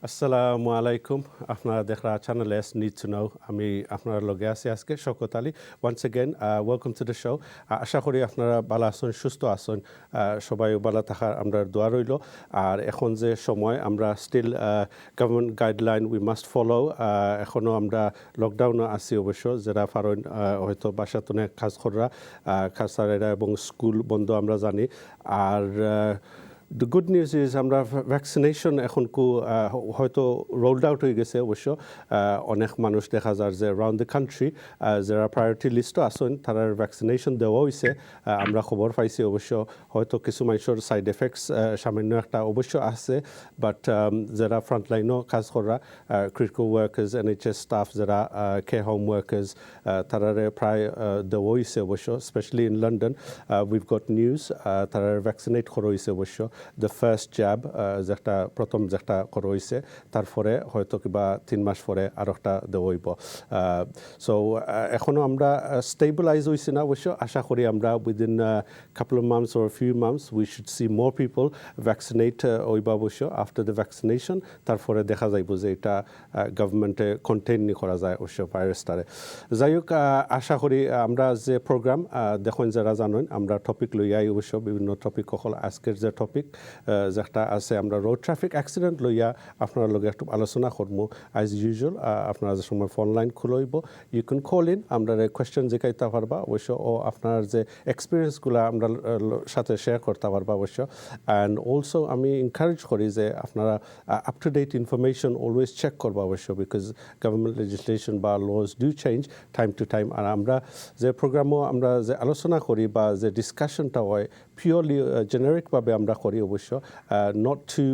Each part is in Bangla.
আসসালামু আলাইকুম আপনারা দেখরা channel S need to know আমি আপনারা লগে আছি আজকে Shawkat Ali once again welcome to the show আশা করি আপনারা ভালো আছেন সুস্থ আছেন সবাই ভালো থাকার আমরা দোয়া রইল আর এখন যে সময় আমরা still government guideline we must follow এখনও আমরা লকডাউনে আছি অবশ্য যারা পারেন হয়তো বাসাতনে কাজ করা খাসারেরা এবং স্কুল বন্ধ আমরা জানি আর The good news is আমরা ভ্যাকসিনেশন এখন হয়তো রোলড আউট হয়ে গেছে অবশ্য অনেক মানুষ দেখা যায় যে অ্যারাউন্ড দ্য কান্ট্রি যারা প্রায়োরিটি লিস্টও আছেন তারা ভ্যাকসিনেশন দেওয়া হয়েছে আমরা খবর পাইছি অবশ্য হয়তো কিছু মানুষের সাইড এফেক্টস সামান্য একটা অবশ্য আছে বাট যারা ফ্রন্টলাইনও কাজ করা ক্রিটিক্যাল ওয়ার্কার্স NHS স্টাফ যারা কেয়ার হোম ওয়ার্কার্স তারারে প্রায় দেওয়া হয়েছে অবশ্য specially in London we've got news তারা ভ্যাকসিনেট করা হয়েছে অবশ্য দ্য ফার্স্ট জ্যাব যেটা প্রথম যেটা করা হয়েছে তারপরে হয়তো কিবা 3 মাস পরে আর একটা দেওয়া হইব সো এখনও আমরা স্টেবিলাইজ হয়েছি না অবশ্য আশা করি আমরা within couple of months or few months we should see more people vaccinate হইব অবশ্য আফটার দ্য ভ্যাকসিনেশন তারপরে দেখা যাইব যে এটা গভর্নমেন্টে কন্টেইন করা যায় অবশ্য ভাইরাসটারে যাই হোক আশা করি আমরা যে প্রোগ্রাম দেখুন যারা জানেন আমরা টপিক লইয়াই অবশ্য বিভিন্ন টপিক হল আজকের যে টপিক যেটা আছে আমরা রোড ট্রাফিক অ্যাক্সিডেন্ট লইয়া আপনার লগে একটু আলোচনা করবো অ্যাজ ইউজুয়াল আপনারা যে সময় ফোন লাইন খুলইব ইউ ক্যান কল ইন আমরা কোয়েশ্চেন জিকাইতে পারবা অবশ্য ও আপনার যে এক্সপিরিয়েন্সগুলো আমরা সাথে শেয়ার করতে পারবা অবশ্য অ্যান্ড অলসো আমি এনকারেজ করি যে আপনারা up to date information always check করবা অবশ্য বিকজ গভর্নমেন্ট লেজিসলেশন বা laws do change time to time আর আমরা যে প্রোগ্রামও আমরা যে আলোচনা করি বা যে ডিসকাশনটা হয় পিওরলি জেনারিকভাবে আমরা করি অবশ্য not to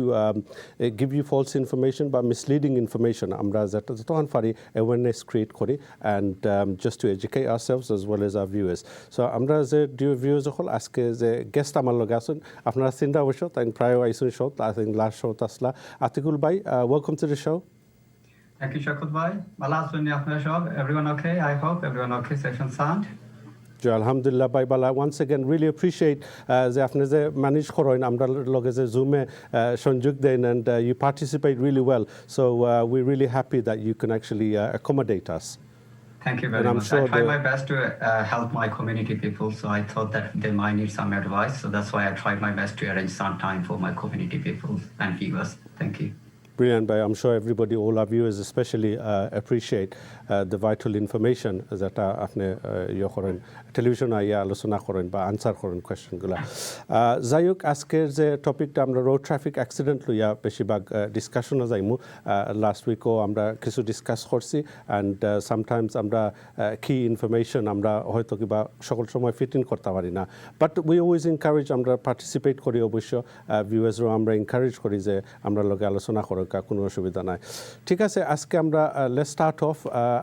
give you false information বা মিসলিডিং ইনফরমেশন আমরা যেটা যতক্ষণ পারি অ্যাওয়ারনেস ক্রিয়েট করি and just to educate ourselves as well as our viewers so আমরা যে ভিউয়ার্স হল আজকে যে গেস্ট আমার লগে আছেন আপনারা চিন্তা অবশ্য তাই প্রায় আইসুন show I think last show আসলা আতিকুল ভাই welcome to the show Thank you, Shakut bhai. Bala asuni apnara shob. Everyone okay? I hope everyone okay. Session sound. Alhamdulillah bhai bala once again really appreciate যে আপনি যে ম্যানেজ করেন আমরা লগে যে জুমে সংযোগ দেন and you participate really well so we're really happy that you can actually accommodate us. Thank you very much. I try my best to help my community people, so I thought that they might need some advice, so that's why I tried my best to arrange some time for my community people and viewers. Thank you. Brilliant, but I'm sure everybody, all our viewers especially appreciate the vital information that আপনি করেন টেলিভিশন আইয়া আলোচনা করেন বা আনসার করেন কোয়েশ্চেনগুলো যাই হোক আজকের যে টপিকটা আমরা রোড ট্রাফিক অ্যাক্সিডেন্ট লইয়া বেশিরভাগ ডিসকাশনে যাইমু লাস্ট উইকও আমরা কিছু ডিসকাস করছি অ্যান্ড সামটাইমস আমরা কি ইনফরমেশন আমরা হয়তো কিবা সকল সময় ফিট ইন করতে পারি না বাট উই অলওয়েজ এনকারেজ আমরা পার্টিসিপেট করি অবশ্য ভিউয়ার্সরাও আমরা এনকারেজ করি যে আমরা লগে আলোচনা করি কোনো অসুবিধা নাই ঠিক আছে আজকে আমরা লেটস স্টার্ট অফ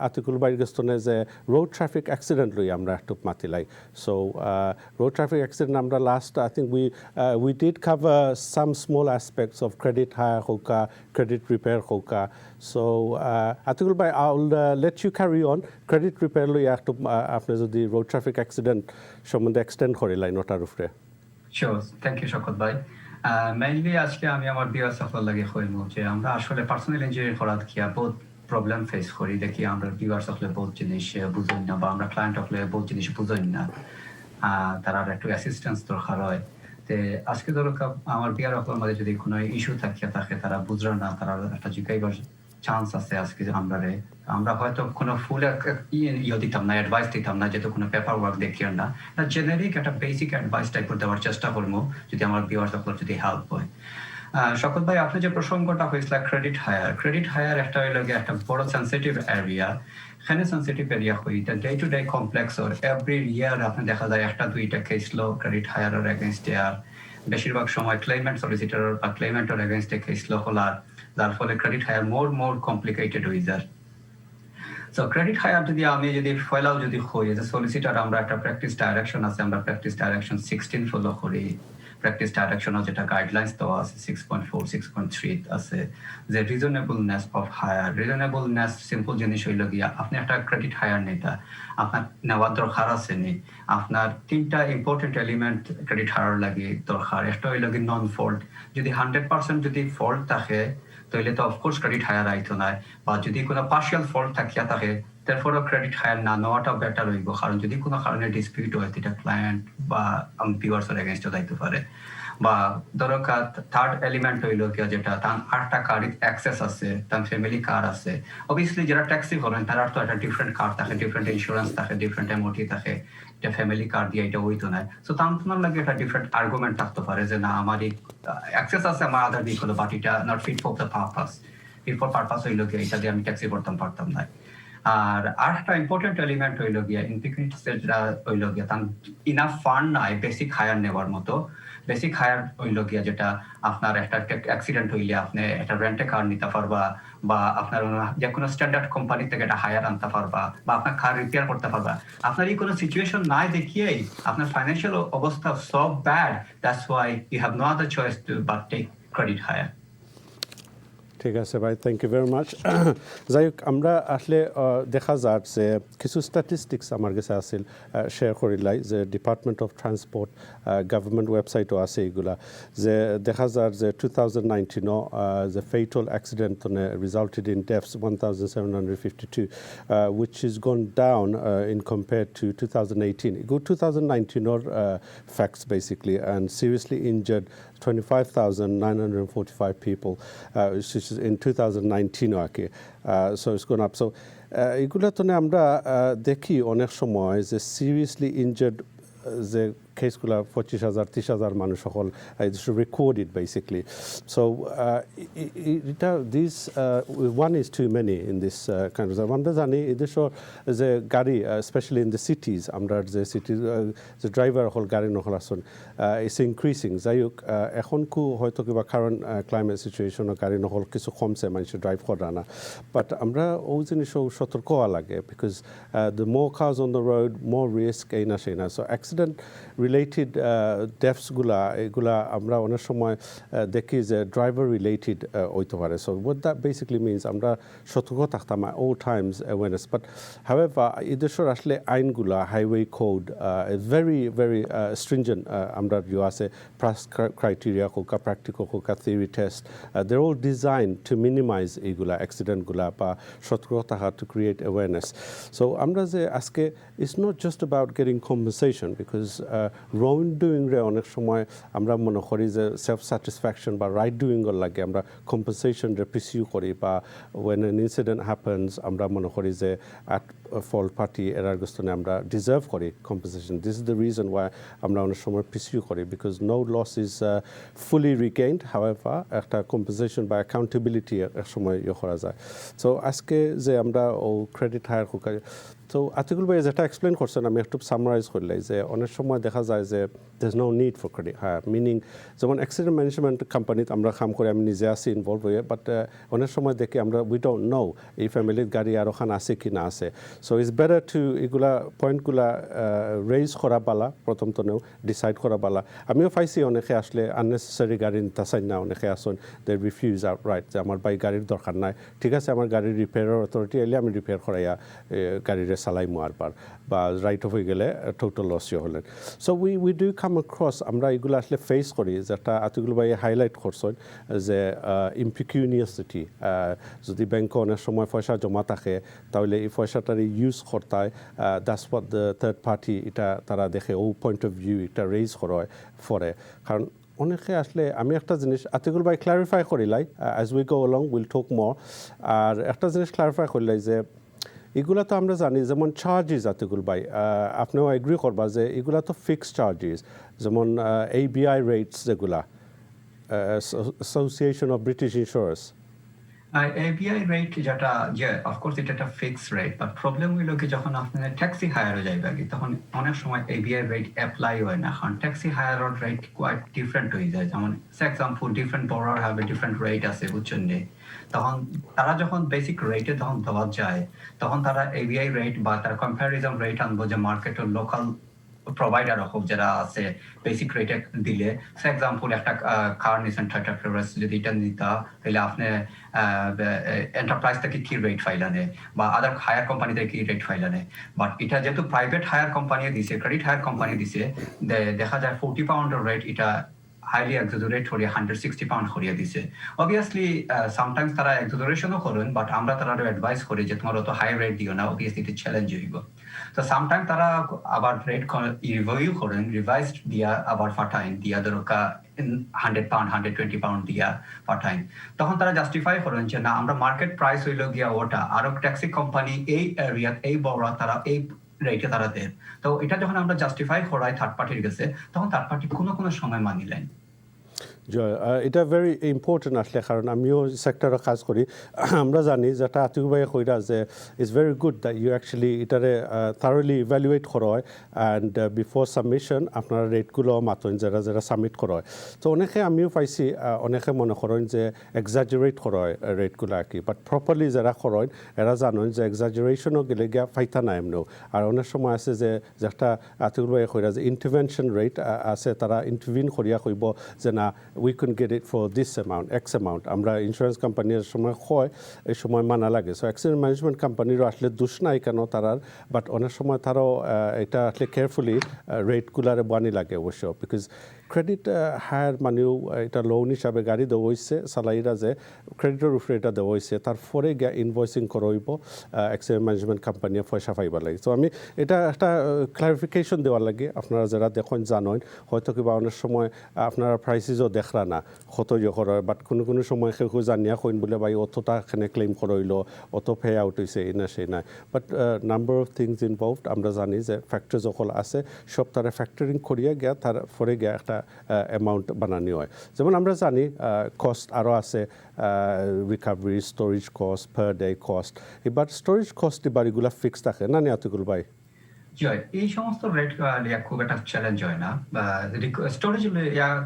আতিকুল ভাইয়ের গেস্তনে যে রোড ট্রাফিক অ্যাক্সিডেন্ট লই আমরা একটু মাতিলাই সো রোড ট্রাফিক অ্যাক্সিডেন্ট আমরা last I think we did cover some small aspects of credit hire হোকা ক্রেডিট রিপেয়ার হোকা সো আতিকুল ভাই I will let you carry on credit repair লই একটু আপনি যদি রোড ট্রাফিক অ্যাক্সিডেন্ট সম্বন্ধে এক্সটেন্ড করিলাই ওটার উপরে শিওর থ্যাংক ইউ শকত ভাই মেইনলি আজকে আমি আমার বিয়ার সফল লাগে কইমু যে আমরা আসলে পার্সোনাল ইঞ্জুরি করাত কি বহুত প্রবলেম ফেস করি দেখি আমরা বিয়ার সফলে বহুত জিনিস বুঝই না বা আমরা ক্লায়েন্ট হলে বহুত জিনিস বুঝই না তারা একটু অ্যাসিস্ট্যান্স দরকার হয় তে আজকে ধরো আমার বিয়ার সফলের মধ্যে যদি কোনো ইস্যু থাকে তারা বুঝলো না তারা একটা জিজ্ঞাইবার চান্স আছে আজকে আমরা হয়তো কোনো ফুল দিতাম না অ্যাডভাইস দিতাম না যেহেতু কোনো পেপার ওয়ার্ক দেখিও না জেনারিক একটা বেসিক অ্যাডভাইস টাইপের দেওয়ার চেষ্টা করবো যদি আমার বিয়ার সকল যদি হেল্প হয় শকত ভাই আপনি যে প্রসঙ্গটা হয়েছিল ক্রেডিট হায়ার একটা হইল গিয়ে একটা বড় সেন্সিটিভ এরিয়া এখানে সেন্সিটিভ এরিয়া হই day to day complex or every year আপনি দেখা যায় একটা দুইটা কেস লো ক্রেডিট হায়ারের এগেনস্টে আর বেশিরভাগ সময় ক্লেমেন্ট সলিসিটর বা ক্লেমেন্টের এগেনস্টে কেস লো হলার যার ফলে ক্রেডিট হায়ার মোর কমপ্লিকেটেড হয়ে যায় সো ক্রেডিট হায়ার যদি ফয়লাও যদি হই যে সলিসিটর আমরা একটা প্র্যাকটিস ডাইরেকশন আছে আমরা প্র্যাকটিস ডাইরেকশন 16 ফলো করি প্র্যাকটিস ডাইরেকশনও যেটা গাইডলাইন্স দেওয়া আছে 6.4 6.3 আছে যে reasonableness of hire reasonableness simple জিনিস হইল গিয়া আপনি একটা ক্রেডিট হায়ার নেতা আপনার নেওয়ার দরকার আছে নি আপনার তিনটা ইম্পর্টেন্ট এলিমেন্ট ক্রেডিট হায়ার লাগে দরকার একটা হইল গিয়ে নন ফল্ট যদি 100% যদি ফল্ট থাকে তাহলে তো অফকোর্স ক্রেডিট হায়ার আইতো না, বা যদি কোনো পার্শিয়াল ফল্ট থাকিয়া থাকে তারপরেও ক্রেডিট হায়ার না নেওয়াটা বেটার হইব, কারণ যদি কোনো কারণে ডিসপিউট হয় এটা ক্লায়েন্ট বা ভিউয়ার্সের এগেইনস্টে যাইতে পারে। বা ধরো থার্ড এলিমেন্ট হইল গিয়া যেটা তার আটটা কার অ্যাক্সেস আছে, তার ফ্যামিলি কার আছে, অবভিয়াসলি যারা ট্যাক্সি করেন তারা তো একটা ডিফারেন্ট কার থাকে, ডিফারেন্ট ইন্স্যুরেন্স থাকে, ডিফারেন্ট এমওটি থাকে, এটা ফ্যামিলি কার দিয়ে এটা হইতো না। সো তোমার লাগে একটা ডিফারেন্ট আর্গুমেন্ট থাকতে পারে যে না আমার এই অ্যাক্সেস আছে আমার আদার দিক হলো, বাট এটা not fit for the purpose. Fit for purpose হইল গিয়া এটা দিয়ে আমি ট্যাক্সি করতাম পারতাম না। আর একটা ইম্পর্টেন্ট এলিমেন্ট হইল গিয়া ইনপিকুইটিসের যেটা হইল গিয়া তার ইনাফ ফান্ড নাই বেসিক হায়ার নেওয়ার মতো। বেসিক হায়ার হইল গিয়া যেটা আপনার একটা অ্যাক্সিডেন্ট হইলে আপনি একটা রেন্টে কার নিতে পারবা, বা আপনার যে কোনো স্ট্যান্ডার্ড কোম্পানি থেকে একটা হায়ার আনতে পারবা, বা আপনার কার রিপেয়ার করতে পারবা। আপনার এই কোনো সিচুয়েশন নাই দেখিয়েই আপনার ফাইন্যান্সিয়াল অবস্থা so bad, that's why you have no other choice to but take credit hire. ঠিক আছে ভাই, থ্যাংক ইউ ভেরি মাচ। যাই হোক, আমরা আসলে দেখা যার যে কিছু স্ট্যাটিস্টিক্স আমার কাছে আসিল শেয়ার করিলাই, যে ডিপার্টমেন্ট অফ ট্রান্সপোর্ট গভর্নমেন্ট ওয়েবসাইটও আছে এইগুলা, যে দেখা যার যে 2019 যে fatal accident resulted in deaths 1752, which is gone down in compared to 2018. Go 2019 facts basically, and seriously injured 25,945 people, which is in 2019 আরকি, so it's gone up. So এগুলা তো আমরা দেখি অনেক সময় যে সিরিয়াসলি ইনজার্ড যে কেসগুলা 25,000 30,000 মানুষ সকল রেকর্ডেড বেসিকলি। সো এটা this one is too many in this kind of. আমরা জানি এদেশের যে গাড়ি স্পেশালি ইন দ্য সিটিজ, আমরা যে সিটির যে ড্রাইভার হল গাড়ি নহল আসুন ইটস ইনক্রিজিং। যাই হোক, এখন হয়তো কিবা কারণ ক্লাইমেট সিচুয়েশনের গাড়ি নহল কিছু কমছে, মানুষের ড্রাইভ করা না, বাট আমরা ওই জিনিসও সতর্ক হওয়া লাগে, because the more cars on the road more risk এই না সেই না। সো অ্যাক্সিডেন্ট রিলেটেড ডেথসগুলা এগুলা আমরা অনেক সময় দেখি যে ড্রাইভার রিলেটেড হইতে পারে। So what that basically means আমরা সতর্ক থাকতাম all times awareness. But however এদেশের আসলে আইনগুলা highway code very very stringent. আমরা যে আছে ক্রাইটেরিয়া হোক, প্র্যাকটিক্যাল হোক, theory test, they're all designed to minimize এগুলা অ্যাক্সিডেন্টগুলা বা সতর্ক থাকা, to create awareness. So আমরা যে আজকে it's not just about getting compensation, because wrong doing রে অনেক সময় আমরা মনে করি যে সেলফ স্যাটিসফ্যাকশন বা রাইট ডুইংয়ের লাগে আমরা কম্পেনসেশন রে পিসিউ করি, বা ওয়েন এন ইনসিডেন্ট হ্যাপেন্স আমরা মনে করি যে অ্যাট ফল্ট পার্টি এরার গোস্তনে আমরা ডিজার্ভ করি compensation. This is the reason why আমরা অনেক সময় পিসিউ করি, because no loss is fully regained. However একটা কম্পেনসেশন বা অ্যাকাউন্টেবিলিটি এক সময় করা যায়। সো আজকে যে আমরা ও ক্রেডিট হায়ার হোক, তো আতিকুল ভাই যেটা এক্সপ্লেন করছেন আমি একটু সামারাইজ করলাই, যে অনেক সময় দেখা যায় যে there is no need for credit hire. Meaning যেমন অ্যাক্সিডেন্ট ম্যানেজমেন্ট কোম্পানিতে আমরা কাম করে, আমি নিজে আছি ইনভলভ হয়ে, বাট অনেক সময় দেখি আমরা উই ডোন্ট নো এই ফ্যামিলির গাড়ি আর ওখানে আছে কি না আছে। সো ইটস বেটার টু এগুলা পয়েন্টগুলা রেইজ করা বালা, প্রথম তো নেও ডিসাইড করা বালা। আমিও পাইছি অনেকে আসলে আননেসেসারি গাড়ি নিতে চাই না, অনেকে আসুন দে রিফিউজ আউট রাইট, যে আমার ভাই গাড়ির দরকার নাই, ঠিক আছে আমার গাড়ির রিপেয়ারের অথরিটি এলে আমি রিপেয়ার করাইয়া গাড়ির সালাই মারবার, বা রাইট অফ হয়ে গেলে টোটাল লসও হলেন। So we do come across, আমরা এগুলো আসলে ফেস করি, যেটা এতগুলো ভাই হাইলাইট করছেন, যে ইম্পিকিউনিয়াসিটি, যদি ব্যাংকে অনেক সময় পয়সা জমা থাকে তাহলে এই পয়সাটার ইউজ করতে that's what the third party এটা তারা দেখে, ও পয়েন্ট অফ ভিউ এটা রেইজ করায় ফরে। কারণ অনেকে আসলে আমি একটা জিনিস আতিকুল ভাই ক্লারিফাই করিলাই, as we go along will talk more. আর একটা জিনিস ক্লারিফাই করিলাই যে এগুলা তো আমরা জানি যেমন চার্জেস, আতিকুল ভাই আপনিও এগ্রি করবা যে এগুলা তো ফিক্সড চার্জেস, যেমন ABI রেটস যেগুলা, association of British insurance. ABI rate যেটা, যে অফকোর্স এটা একটা ফিক্সড রেট, বাট প্রবলেম হইল কি যখন আপনার ট্যাক্সি হায়ার যাইবে আগে, তখন অনেক সময় ABI রেট অ্যাপ্লাই হয় না, কারণ ট্যাক্সি হায়ারের রেট কোয়াইট ডিফারেন্ট হয়ে যায়। যেমন এক্সাম্পল ডিফারেন্ট বড়ার হবে ডিফারেন্ট রেট আছে, বুঝছেন নি? তখন তারা যখন বেসিক রেটে তখন দেওয়া যায়, তখন তারা ABI রেট বা তার কম্প্যারিজন রেট আনবো, যে মার্কেটের লোকাল প্রোভাইডার হোক যারা আছে বেসিক রেটে দিলে। ফর এক্সাম্পল একটা কার নিছেন টয়োটা ফিউরাস, যদি এটা নিতা তাহলে আপনি এন্টারপ্রাইজ থেকে কি রেট ফাইলানে, বা আদার হায়ার কোম্পানি থেকে কি রেট ফাইলানে। বাট এটা যেহেতু প্রাইভেট হায়ার কোম্পানি দিছে, ক্রেডিট হায়ার কোম্পানি দিছে, দেখা যায় 40 পাউন্ডের রেট এটা হাইলি এক্সাজারেট করে 160 পাউন্ড করিয়া দিছে অবভিয়াসলি সামটাইমস তারা এক্সাজারেশনও করেন বাট আমরা তারা অ্যাডভাইস করি যে তোমার অত হাই রেট দিও না অবভিয়াসলি এটা চ্যালেঞ্জ হইব তো সামটাইম তারা আবার রেট রিভিউ করেন রিভাইজড দিয়া আবার পাঠাইন দিয়া দরকা 100 পাউন্ড 120 পাউন্ড দিয়া পাঠাইন তখন তারা জাস্টিফাই করেন যে না আমরা মার্কেট প্রাইস হইল গিয়া ওটা আরো ট্যাক্সি কোম্পানি এই এরিয়া এই বড় তারা এই রেটে তারা দেন তো এটা যখন আমরা জাস্টিফাই করাই থার্ড পার্টির কাছে তখন থার্ড পার্টি কোনো সময় মানিলেন জয় এটা ভেরি ইম্পর্টেন্ট আসলে কারণ আমিও সেক্টরে কাজ করি আমরা জানি যেটা আতিক ভাই কইরা যে it's very good that you actually এটারে থারলি ইভ্যালুয়েট করা হয় অ্যান্ড বিফোর সাবমিশন আপনারা রেটগুলো মাতন যারা যারা সাবমিট করা হয় তো অনেকে আমিও পাইছি অনেকে মনে করেন যে এক্সাজারেট করা হয় রেটগুলো আর কি বাট প্রপারলি যারা করেন এরা জানেন যে এক্সাজারেশনও গেলে গিয়া ফাইতা না এমনিও আর অনেক সময় আছে যে যেটা আতিক ভাই কইরা যে ইন্টারভেনশন রেট আছে তারা ইন্টারভিন করিয়া কইব যে না we can get it for this amount, X amount. আমরা ইন্স্যুরেন্স কোম্পানির সময় হয় এই সময় মানা লাগে সো অ্যাক্সিডেন্ট ম্যানেজমেন্ট কোম্পানিরও আসলে দোষ নাই কেন তারার বাট অনেক সময় তারাও এটা আসলে কেয়ারফুলি রেটগুলারে বানি লাগে অবশ্য বিকজ ক্রেডিট হায়ার মানেও এটা লোন হিসাবে গাড়ি দেওয়া হয়েছে সালাইরা যে ক্রেডিটের উপরে এটা দেওয়া হয়েছে তারপরে গিয়া ইনভয়েসিং করইব অ্যাক্সিডেন্ট ম্যানেজমেন্ট কোম্পানিয়ে পয়সা পাইবার লাগে তো আমি এটা একটা ক্লারিফিকেশন দেওয়ার লাগে আপনারা যারা দেখেন জানেন হয়তো কিবা অনেক সময় আপনারা প্রাইসিসও দেখরা না কত ইয়ে করা বাট কোনো সময় কেউ জানিয়া কইন বলে ভাই অতটা এখানে ক্লেম করইল অত পে আউট হয়েছে এই না সেই নাই but number of things involved আমরা জানি যে ফ্যাক্টর যখন আছে সব তারা ফ্যাক্টরিং করিয়া গিয়া তারপরে গিয়া একটা অ্যামাউন্ট বানানি হয় যেমন আমরা জানি কস্ট আরও আছে recovery storage cost per day cost এবার স্টোরেজ কস্ট এবার এগুলো ফিক্স থাকে না নি আতিকুল ভাই জয় এই সমস্ত রেট খুব একটা চ্যালেঞ্জ হয় না স্টোরেজ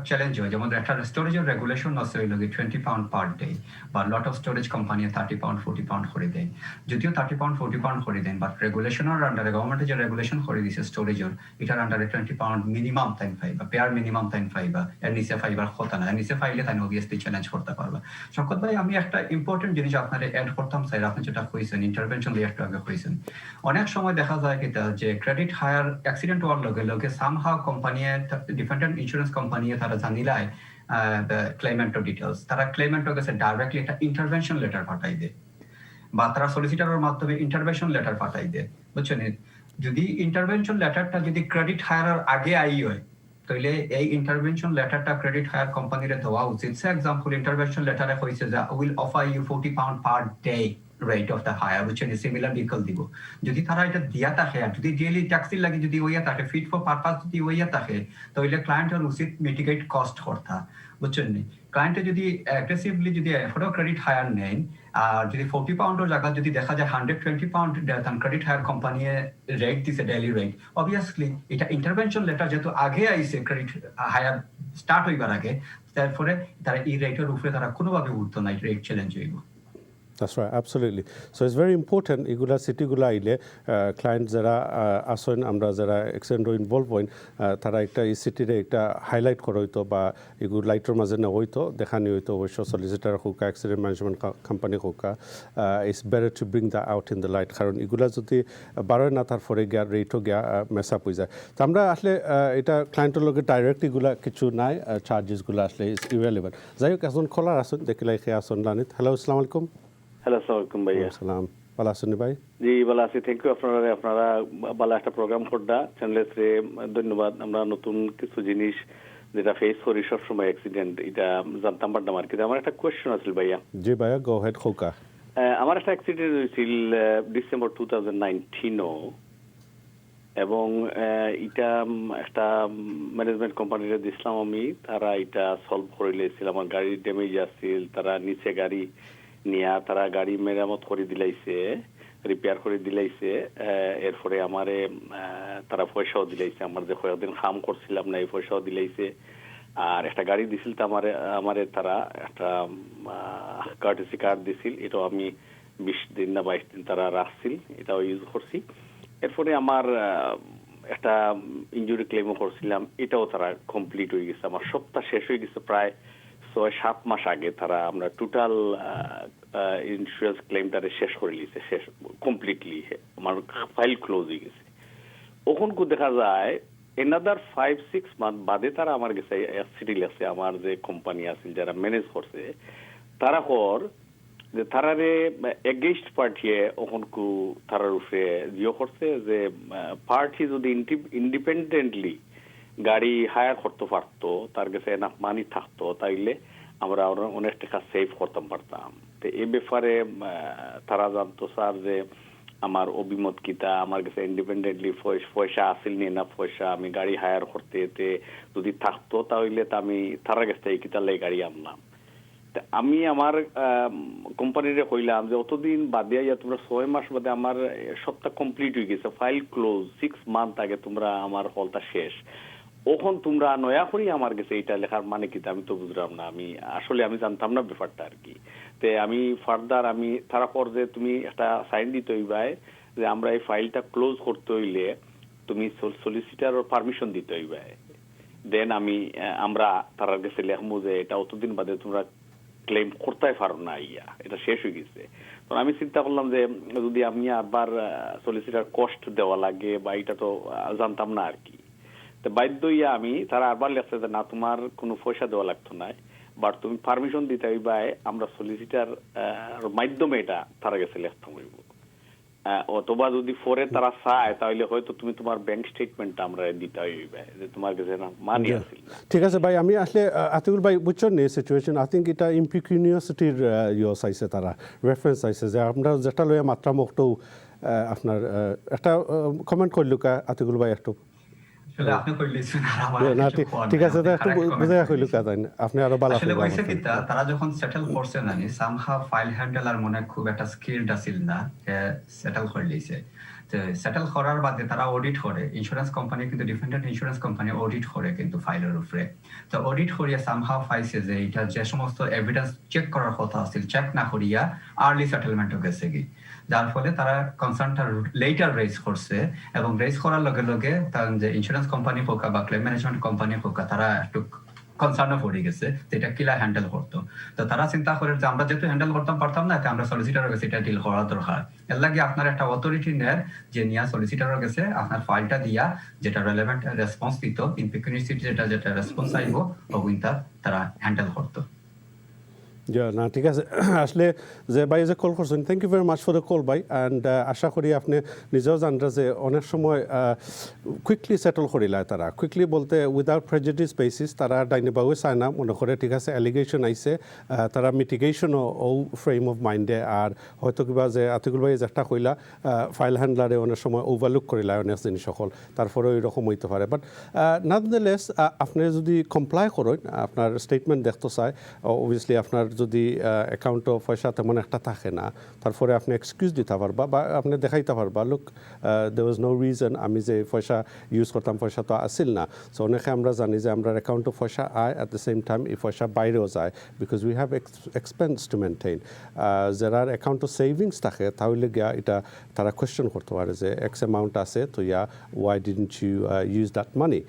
চ্যালেঞ্জ হয় যেমন একটা স্টোরেজের রেগুলেশন আছে হইল 20 পাউন্ড পার ডে বা lot of storage company 30 pound 40 pound করে দেয় যদিও 30 পাউন্ড 40 পাউন্ড করে দেন বাট রেগুলেশনের আন্ডারে গভর্নমেন্ট যে রেগুলেশন করে দিছে স্টোরেজের এটার আন্ডারে 20 পাউন্ড মিনিমাম টাইম পাইবা পেয়ার মিনিমাম টাইম পাইবা এর নিচে পাইবার কথা না এর নিচে পাইলে তাই অবভিয়াসলি চ্যালেঞ্জ করতে পারবা শঙ্কর ভাই আমি একটা ইম্পর্টেন্ট জিনিস আপনারে অ্যাড করতাম স্যার আপনি যেটা কইছেন ইন্টারভেনশন দিয়ে একটু আগে কইছেন অনেক সময় দেখা যায় কিটা যে ক্রেডিট হায়ার অ্যাক্সিডেন্ট হওয়ার লগে লগে somehow company defendant insurance company তারা জানিলাই ক্লেমেন্ট ডিটেইলস তারা ক্লেমেন্টের কাছে ডাইরেক্টলি একটা ইন্টারভেনশন লেটার পাঠাই দেয় বা তারা সলিসিটরের মাধ্যমে ইন্টারভেনশন লেটার পাঠাই দেয় বুঝছেন যদি ইন্টারভেনশন লেটারটা যদি ক্রেডিট হায়ারের আগে আই হয় তাহলে এই ইন্টারভেনশন লেটারটা ক্রেডিট হায়ার কোম্পানিরে দেওয়া উচিত ফর এক্সাম্পল ইন্টারভেনশন লেটারে হইছে যে will offer you 40 pound per day rate of the hire which is similar vehicle দিব যদি তারা এটা দিয়া থাকে আর যদি ডেইলি ট্যাক্সি লাগি যদি ওইয়া থাকে ফিট ফর পারপাস যদি ওইয়া থাকে তাহলে ক্লায়েন্টের উচিত মিটিগেট কস্ট করতা বুঝছেন নি ক্লায়েন্টে যদি অ্যাগ্রেসিভলি যদি এফোর্ড ক্রেডিট হায়ার নেন আর যদি 40 পাউন্ডের জায়গা যদি দেখা যায় 120 পাউন্ড দেন ক্রেডিট হায়ার কোম্পানি রেট দিছে ডেইলি রেট অবভিয়াসলি এটা ইন্টারভেনশন লেটার যেহেতু আগে আইছে ক্রেডিট হায়ার স্টার্ট হইবার আগে তারপরে তারা এই রেটের উপরে তারা কোনোভাবে উঠতো না রেট চ্যালেঞ্জ হইব That's right, absolutely. So it's very important এগুলা সিটিগুলো আইলে ক্লায়েন্ট যারা আসেন আমরা যারা এক্সিডেন্ট ইনভলভ হইন তারা একটা এই সিটিরে একটা হাইলাইট করা হইতো বা এগুলো লাইটের মাঝে না হইতো দেখানি হইতো অবশ্য সলিসিটার হোক অ্যাক্সিডেন্ট ম্যানেজমেন্ট কোম্পানি হোক it's better to bring the out in the light কারণ এগুলা যদি বারোয় না তারপরে গিয়া রেটও গিয়া মেস আপ হয়ে যায় তো আমরা আসলে এটা ক্লায়েন্টের লগে ডাইরেক্ট এগুলা কিছু নাই চার্জেসগুলো আসলে ইটস ইরেলেভেন্ট যাই হোক এখন খোলার আসুন দেখিলাই খেয়ে আসুন লানিত হ্যালো আসসালামু আলাইকুম হ্যালো আসসালামু ভাইয়া সালাম ভালো আছেন ভাই জি ভালো আছি থ্যাংক ইউ আপনারা ভালো একটা প্রোগ্রাম করডা চ্যানেলে ধন্যবাদ আমরা নতুন কিছু জিনিস যেটা ফেস করি সবসময় অ্যাক্সিডেন্ট এটা জানতাম পারতাম আর কি আমার একটা কোয়েশ্চেন আছিল ভাইয়া জি ভাইয়া গো হেড খোকা আমার একটা অ্যাক্সিডেন্ট হয়েছিল ডিসেম্বর 2019 এবং এটা একটা ম্যানেজমেন্ট কোম্পানিরে দিছিলাম আমি তারা এটা সলভ করে লেছিল আমার গাড়ি ড্যামেজ আছিল তারা নিচে গাড়ি নিয়া তারা গাড়ি মেরামত করে দিলাইছে রিপেয়ার করে দিলাইছে এরপরে আমারে তারা পয়সাও দিলাইছে আমার যে কয়েকদিন কাম করছিলাম না এই পয়সাও দিলাইছে আর একটা গাড়ি দিছিল তো আমারে তারা একটা কার্টেসি কার্ড দিছিল এটাও আমি 20 দিন না 22 দিন তারা রাখছিল এটাও ইউজ করছি এরপরে আমার একটা ইনজুরি ক্লেমও করছিলাম এটাও তারা কমপ্লিট হয়ে গেছে আমার সপ্তাহ শেষ হয়ে গেছে প্রায় 6-7 মাস আগে তারা আমরা টোটাল ইন্স্যুরেন্স ক্লেমটারে শেষ করে নিয়েছে শেষ কমপ্লিটলি আমার ফাইল ক্লোজ হয়ে গেছে ওখান দেখা যায় another 5-6 মান্থ বাদে তারা আমার কাছে সিটি লেছে আমার যে কোম্পানি আছে যারা ম্যানেজ করছে তারা কর যে তারারে এগেইনস্ট পার্টিয়ে ওখানকু তারার উপরে জিও করছে যে পার্টি যদি ইন্ডিপেন্ডেন্টলি গাড়ি হায়ার করতে পারতো তার কাছে এনাফ মানি থাকতো তাইলে আমরা অনেক টাকা সেভ করতে পারতাম। তো এই ব্যাপারে তারা জানতো স্যার যে আমার অভিমত কিতা, আমার কাছে ইন্ডিপেন্ডেন্টলি পয়সা আসিল নি না পয়সা আমি গাড়ি হায়ার করতে যদি থাকতো তাহলে তো আমি তার কাছ থেকে কিতা লাই গাড়ি আনলাম। আমি আমার কোম্পানিরে কইলাম যে অতদিন বাদে আইয়া তোমরা 6 মাস বাদে আমার সবটা কমপ্লিট হয়ে গেছে, ফাইল ক্লোজ, 6 মান্থ আগে তোমরা আমার হলটা শেষ, ওখন তোমরা নয়া করি আমার কাছে এটা লেখার মানে কি আমি তো বুঝলাম না। আমি আসলে আমি জানতাম না ব্যাপারটা আর কি। তে আমি ফার্দার আমি তারা পর যে তুমি একটা সাইন দিতে হইবাই যে আমরা এই ফাইলটা ক্লোজ করতে হইলে তুমি সলিসিটার পারমিশন দিতে হইবাই, দেন আমরা তার কাছে লেখবো যে এটা অতদিন বাদে তোমরা ক্লেম করতে পারো না, ইয়া এটা শেষ হয়ে গেছে। তো আমি চিন্তা করলাম যে যদি আমি আবার সলিসিটার কস্ট দেওয়া লাগে বা এটা তো জানতাম না আর কি। তো বাধ্য হইয়া আমি তারা আবার লেখছে যে না তোমার কোনো পয়সা দেওয়া লাগতো না, বাট তুমি পারমিশন দিতে হইবা, আমরা সলিসিটার মাধ্যমে এটা তারা কাছে লিখতাম হইব। অথবা যদি পরে তারা চায় তাহলে হয়তো তুমি তোমার ব্যাংক স্টেটমেন্টটা আমরা দিতে হইবে যে তোমার কাছে না মানি আছে। ঠিক আছে ভাই, আমি আসলে আতিকুল ভাই বুঝছেন নি সিচুয়েশন, আই থিঙ্ক এটা ইম্পিকিউনিয়াসিটির চাইছে তারা রেফারেন্স চাইছে যে আমরা যেটা লইয়া মাত্রা মুক্তও আপনার একটা কমেন্ট করল আতিকুল ভাই একটু ঠিক আছে একটু বুঝাই কইল আপনি আরো ভালো আসলে কইছে কি তারা যখন সেটেল করছে না সামহাউ ফাইল হ্যান্ডলার মনে খুব একটা স্কিলড আছিল না, সেটেল করে লইছে। তো সেটেল করার বাদে তারা অডিট করে, ইন্স্যুরেন্স কোম্পানি কিন্তু ডিফেন্ডেন্ট ইন্স্যুরেন্স কোম্পানি অডিট করে কিন্তু ফাইলের উপরে। তো অডিট করিয়া সামহাউ পাইছে যে এটা যে সমস্ত এভিডেন্স চেক করার কথা আছিল চেক না করিয়া আর্লি সেটেলমেন্টও গেছে কি, যার ফলে তারা কনসার্নটা লেটার রেজ করছে এবং রেজ করার লগে লগে তার যে ইন্স্যুরেন্স কোম্পানি হোক বা ক্লেম ম্যানেজমেন্ট কোম্পানি হোক তারা একটু কনসার্নও পড়ে গেছে যে এটা কিলা হ্যান্ডেল করতো। তো তারা চিন্তা করে যে আমরা যেহেতু হ্যান্ডেল করতে পারতাম না, আমরা সলিসিটারের কাছে এটা ডিল করা দরকার। এর লাগে আপনার একটা অথরিটি নেয় যে নিয়া সলিসিটারের কাছে আপনার ফাইলটা দিয়া যেটা রেলেভেন্ট রেসপন্স দিত ইনপিকিউনিসিটি যেটা রেসপন্স আইব ওইটা তারা হ্যান্ডেল করতো। না ঠিক আছে, আসলে যে ভাই যে কল করছেন, thank you very much for the call ভাই। অ্যান্ড আশা করি আপনি নিজেও জানরা যে অনেক সময় কুইকলি সেটেল করিলায় তারা, কুইকলি বলতে উইদাউট প্রেজুডিস বেসিস তারা ডাইনিবাবু চায় না মনে করে ঠিক আছে অ্যালিগেশন আইছে তারা মিটিগেশনও ও ফ্রেম অফ মাইন্ডে। আর হয়তো কিবা যে আতিকুল ভাই যেটা কইলা ফাইল হ্যান্ডলারে অনেক সময় ওভারলুক করিলায় অনেক জিনিস সকল, তারপরে ওই রকম হইতে পারে। বাট নাদনেলেস আপনি যদি কমপ্লাই করেন আপনার স্টেটমেন্ট দেখতে চায়, অবভিয়াসলি আপনার যদি অ্যাকাউন্টও পয়সা তেমন একটা থাকে না, তারপরে আপনি এক্সকিউজ দিতে পারবা বা আপনি দেখাইতে পারবা look there was no reason আমি যে পয়সা ইউজ করতাম পয়সা তো আসিল না। সো অনেকে আমরা জানি যে আমরা অ্যাকাউন্টও পয়সা আয় অ্যাট দ্য সেম টাইম এই পয়সা বাইরেও যায় because we have expense to maintain. যারা অ্যাকাউন্টও সেভিংস থাকে তাহলে গিয়া এটা তারা কোয়েশ্চেন করতে পারে যে এক্স অ্যামাউন্ট আছে তো yeah why didn't you use that money,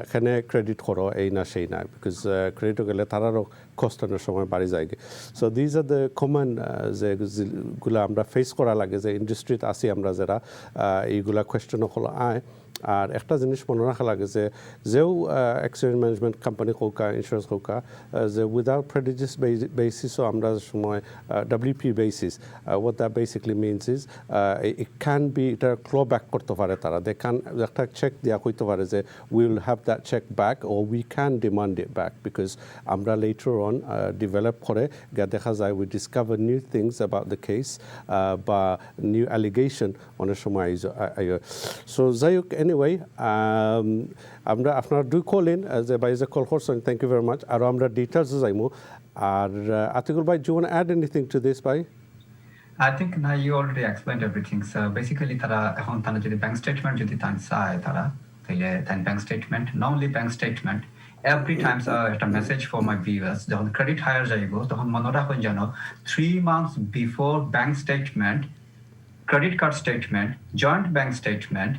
এখানে ক্রেডিট করো এই না সেই না, বিকজ ক্রেডিটও গেলে তারারও কষ্টের সময় বাড়ি যায়। So these are the common যেগুলো আমরা ফেস করা লাগে যে ইন্ডাস্ট্রিতে আসি আমরা যারা এইগুলা কোয়েশ্চেনও হলো আয়। আর একটা জিনিস মনে রাখা লাগে যে যেও অ্যাক্সিডেন্ট ম্যানেজমেন্ট কোম্পানি হোকা ইন্স্যুরেন্স হোকা যে উইদাউট প্রেডিজিস বেসিসও আমরা সময় WP basis what that basically means is it can be এটা ক্লো ব্যাক করতে পারে তারা, দে ক্যান একটা চেক দেওয়া হইতে পারে যে we will have that check back or we can demand it back because আমরা later on develop করে দেখা যায় we discover new things about the case বা new allegation অনেক সময় so যাই হোক anyway আমরা আপনার দুই কল ইন যে ভাই যে কল করছেন থ্যাংক ইউ ভেরি মাচ। আর আমরা ডিটেলসে যাইমু। আর আতিকুল ভাই do want to add anything to this ভাই? I think now you already explained everything. So basically তারা এখন তারা যদি ব্যাংক স্টেটমেন্ট যদি চায় তারা তাহলে bank statement, not only bank statement, every time একটা মেসেজ ফর মাই ভিউয়ার্স যখন ক্রেডিট হায়ার যাইব তখন মনে রাখুন যেন 3 months before bank statement, credit card statement, joint bank statement,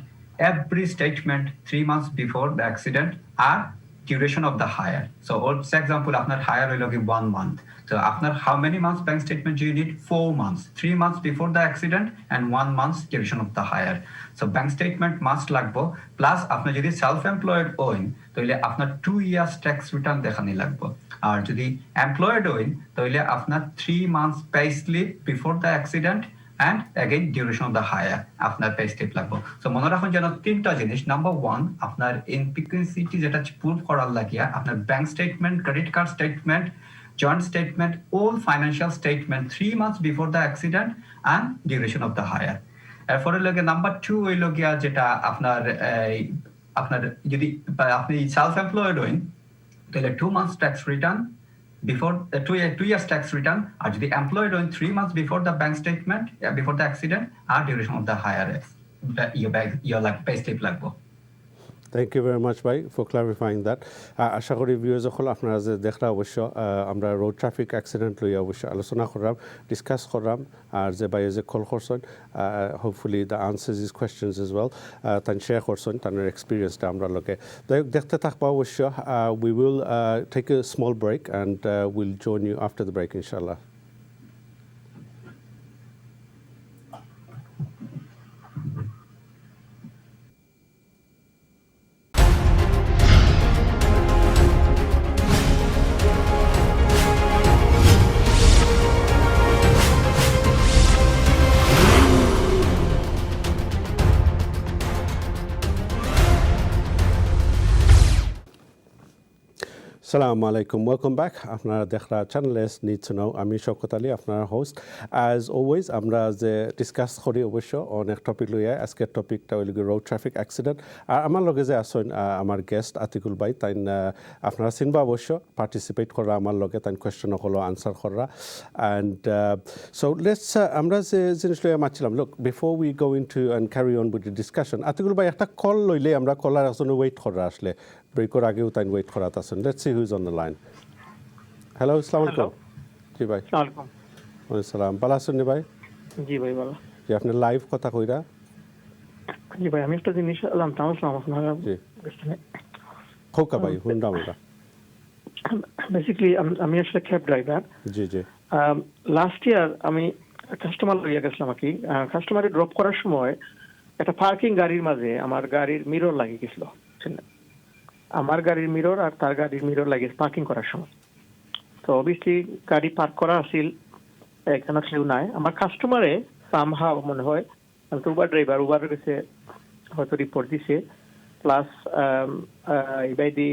every statement 3 months before the accident are duration of the hire. So for example, আপনার hire হইল কি 1 month. So আপনার how many months bank statement do you need? 4 months. 3 months before the accident and 1 month duration of the hire. So bank statement must লাগবো plus আপনার যদি self-employed হইন তাহলে আপনার 2 years tax return দেখানি লাগবো। আর যদি employed হইন তাহলে আপনার 3 months pay slip before the accident and again duration of the hire আপনার pay slip লাগবো। So মনে রাখুন যেন তিনটা জিনিস। নাম্বার 1 আপনার ইনপিকুয়েন্সিটি যেটা প্রুভ করার লাগিয়া আপনার bank statement, credit card statement, joint statement, all financial statement 3 months before the accident and duration of the hire. এরপরে লগে নাম্বার 2 হইল গিয়া যেটা আপনার যদি আপনি সেলফ এমপ্লয়েড হইন তাহলে 2 months tax return before 2 years tax return, আর যদি employed হইন 3 months before the bank statement before the accident and duration of the hire your like pay slip লাগবো। Thank you very much ভাই for clarifying that. আশা করি ভিউয়ার্স সকল আপনারা যে দেখরা অবশ্য আমরা রোড ট্রাফিক অ্যাক্সিডেন্ট লইয়া অবশ্য আলোচনা করলাম, ডিসকাস করলাম, আর যে ভাই যে কল করছেন hopefully the answers is questions as well তান শেয়ার করছেন তাদের এক্সপিরিয়েন্সটা আমরা লোকে দেখতে থাকবো অবশ্য। We will take a small break and will join you after the break ইনশাআল্লাহ। Assalamu alaikum. Welcome back. আপনারা দেখরা channel S need to know. আমি শওকত আলী, আপনার হোস্ট। অ্যাজ অলওয়েজ আমরা যে ডিসকাস করি অবশ্য অনেক টপিক লইয়া। আজকের টপিকটা হইল রোড ট্রাফিক অ্যাক্সিডেন্ট। আর আমার লগে যে আসেন আমার গেস্ট আতিকুল ভাই, তাই আপনারা চিনবা অবশ্য, পার্টিসিপেট করা আমার লগে, তাই কোয়েশ্চন হলো আনসার করা। অ্যান্ড সো লেটস আমরা যে জিনিস লইয়া মারছিলাম, look before we go into and carry on with the discussion, Atiqul ভাই একটা কল লইলে আমরা কলার একজনে ওয়েট করা আসলে ব্রেকর আগেও তাই ওয়েট করাতে আছেন। Let's see who is on the line. Hello, আসসালামু আলাইকুম। জি ভাই। আসসালামু আলাইকুম সালাম। ভালো আছেন নি ভাই? জি ভাই ভালো। জি, আপনি লাইভ কথা কইরা। জি ভাই, আমি একটা জিনিস জানতাম আপনার। জি খোকা ভাই হুন্ডা আমরা বেসিক্যালি আমি আসলে ক্যাব ড্রাইভার। জি জি। লাস্ট ইয়ার আমি কাস্টমার লইয়া গেছিলাম আর কি। কাস্টমারে ড্রপ করার সময় একটা পার্কিং গাড়ির মাঝে আমার গাড়ির মিরর লাগিয়ে গেছিল। আমার গাড়ির মিরর আর তার গাড়ির মিরর লাগিয়ে পার্কিং করার সময়। তো অবভিয়াসলি গাড়ি পার্ক করা আছিল, এখানে কেউ নাই। আমার কাস্টমারে সামহাও মনে হয় উবার ড্রাইভার, উবারের কাছে হয়তো রিপোর্ট দিছে, প্লাস এইবাইদি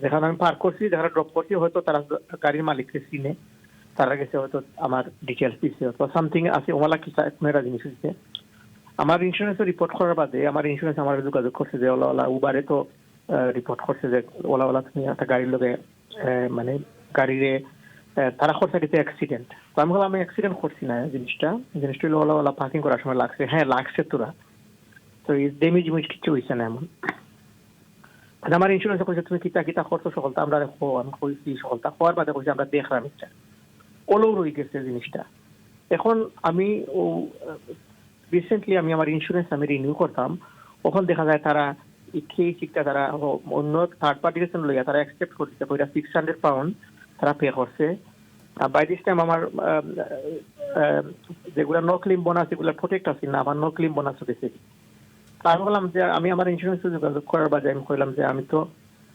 যেখানে আমি পার্ক করছি, যেখানে ড্রপ করছি, হয়তো তারা গাড়ির মালিককে চিনে, তারা গেছে হয়তো আমার ডিটেলস দিচ্ছে, অথবা সামথিং আছে ওমালা কি মেয়েরা জিনিস দিচ্ছে। আমার ইন্স্যুরেন্সে রিপোর্ট করার বাদে আমার ইন্স্যুরেন্স আমার যোগাযোগ করছে যে ওলা উবারে তো রিপোর্ট করছে যে ওলা তুমি একটা গাড়ির লোকে মানে গাড়িরে তারা করছে কিছু অ্যাক্সিডেন্ট। তো আমি বললাম আমি অ্যাক্সিডেন্ট করছি না, জিনিসটা হলো ওলা পার্কিং করার সময় লাগছে। হ্যাঁ লাগছে তোরা, তো এই ড্যামেজ কিছু হয়েছে না এমন। আমার ইন্স্যুরেন্স কইছে তুমি কিতা করছো সকলটা আমরা আমি কইছি সকলটা হওয়ার বাদে কইছে আমরা দেখলাম এটা ওলো রয়ে গেছে জিনিসটা। এখন আমি ও রিসেন্টলি আমি আমার ইন্স্যুরেন্স আমি রিনিউ করতাম, তখন দেখা যায় তারা কেসটা তারা অন্য থার্ড পার্টি লইয়া তারা অ্যাকসেপ্ট করছে, ওইটা 600 পাউন্ড তারা পে করছে। বাই দিস টাইম আমার যেগুলো নো ক্লেম বোনাস এগুলো প্রোটেক্ট আছে না, আমার নো ক্লেম বোনাস হয়েছে। আমি বললাম যে আমি আমার ইন্স্যুরেন্স যোগাযোগ করার বাজে আমি কইলাম যে আমি তো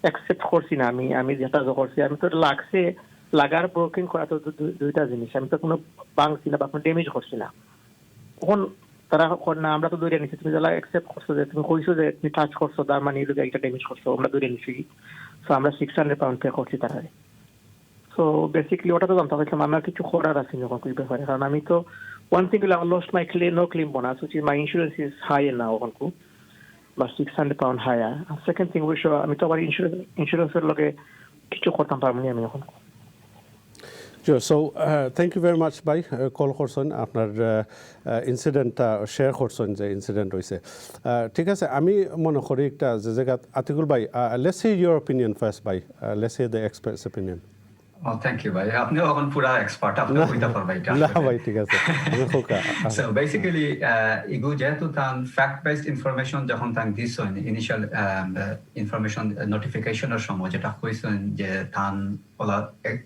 অ্যাকসেপ্ট করছি না, আমি যেটা করছি আমি তো লাগছে লাগার ব্রোকিং করা তো দুইটা জিনিস, আমি তো কোনো ভাঙছি না বা কোনো ড্যামেজ করছি না। তখন তারা না আমরা তো দৌড়ে নিচ্ছি, তুমি যারা অ্যাকসেপ্ট করছো যে তুমি কইছো যে তুমি টাচ করছো তার মানে এটা ড্যামেজ করছো, আমরা দৌড়ে নিচ্ছি। সো আমরা 600 পাউন্ড পে করছি তারা। সো বেসিক্যালি ওটা তো জানতে পারছিলাম আমার কিছু করার আছে যখন কই ব্যাপারে, কারণ আমি তো one thing I lost my no claim bonus which is my insurance is higher now ওখানকু বা 600 পাউন্ড হায়ার। আর সেকেন্ড থিং উইচ আমি তো আবার ইন্স্যুরেন্সের লগে কিছু করতাম পারবো না আমি এখন। Sure. So thank you very much ভাই কল করছেন, আপনার ইনসিডেন্টটা শেয়ার করছেন যে ইনসিডেন্ট হয়েছে। ঠিক আছে, আমি মনে করি একটা যে জায়গা আতিকুল ভাই let's hear your opinion first ভাই, let's hear the experts opinion. Thank you ভাই, আপনিও এখন পুরা এক্সপার্ট, আপনি কইতা পারবা এটা না ভাই ঠিক আছে আমি খোকা সো বেসিক্যালি ইগু যেহেতু তান ফ্যাক্ট বেসড ইনফরমেশন যখন তান দিছেন ইনিশিয়াল ইনফরমেশন নোটিফিকেশনের সময় যেটা কইছেন যে তান ওলা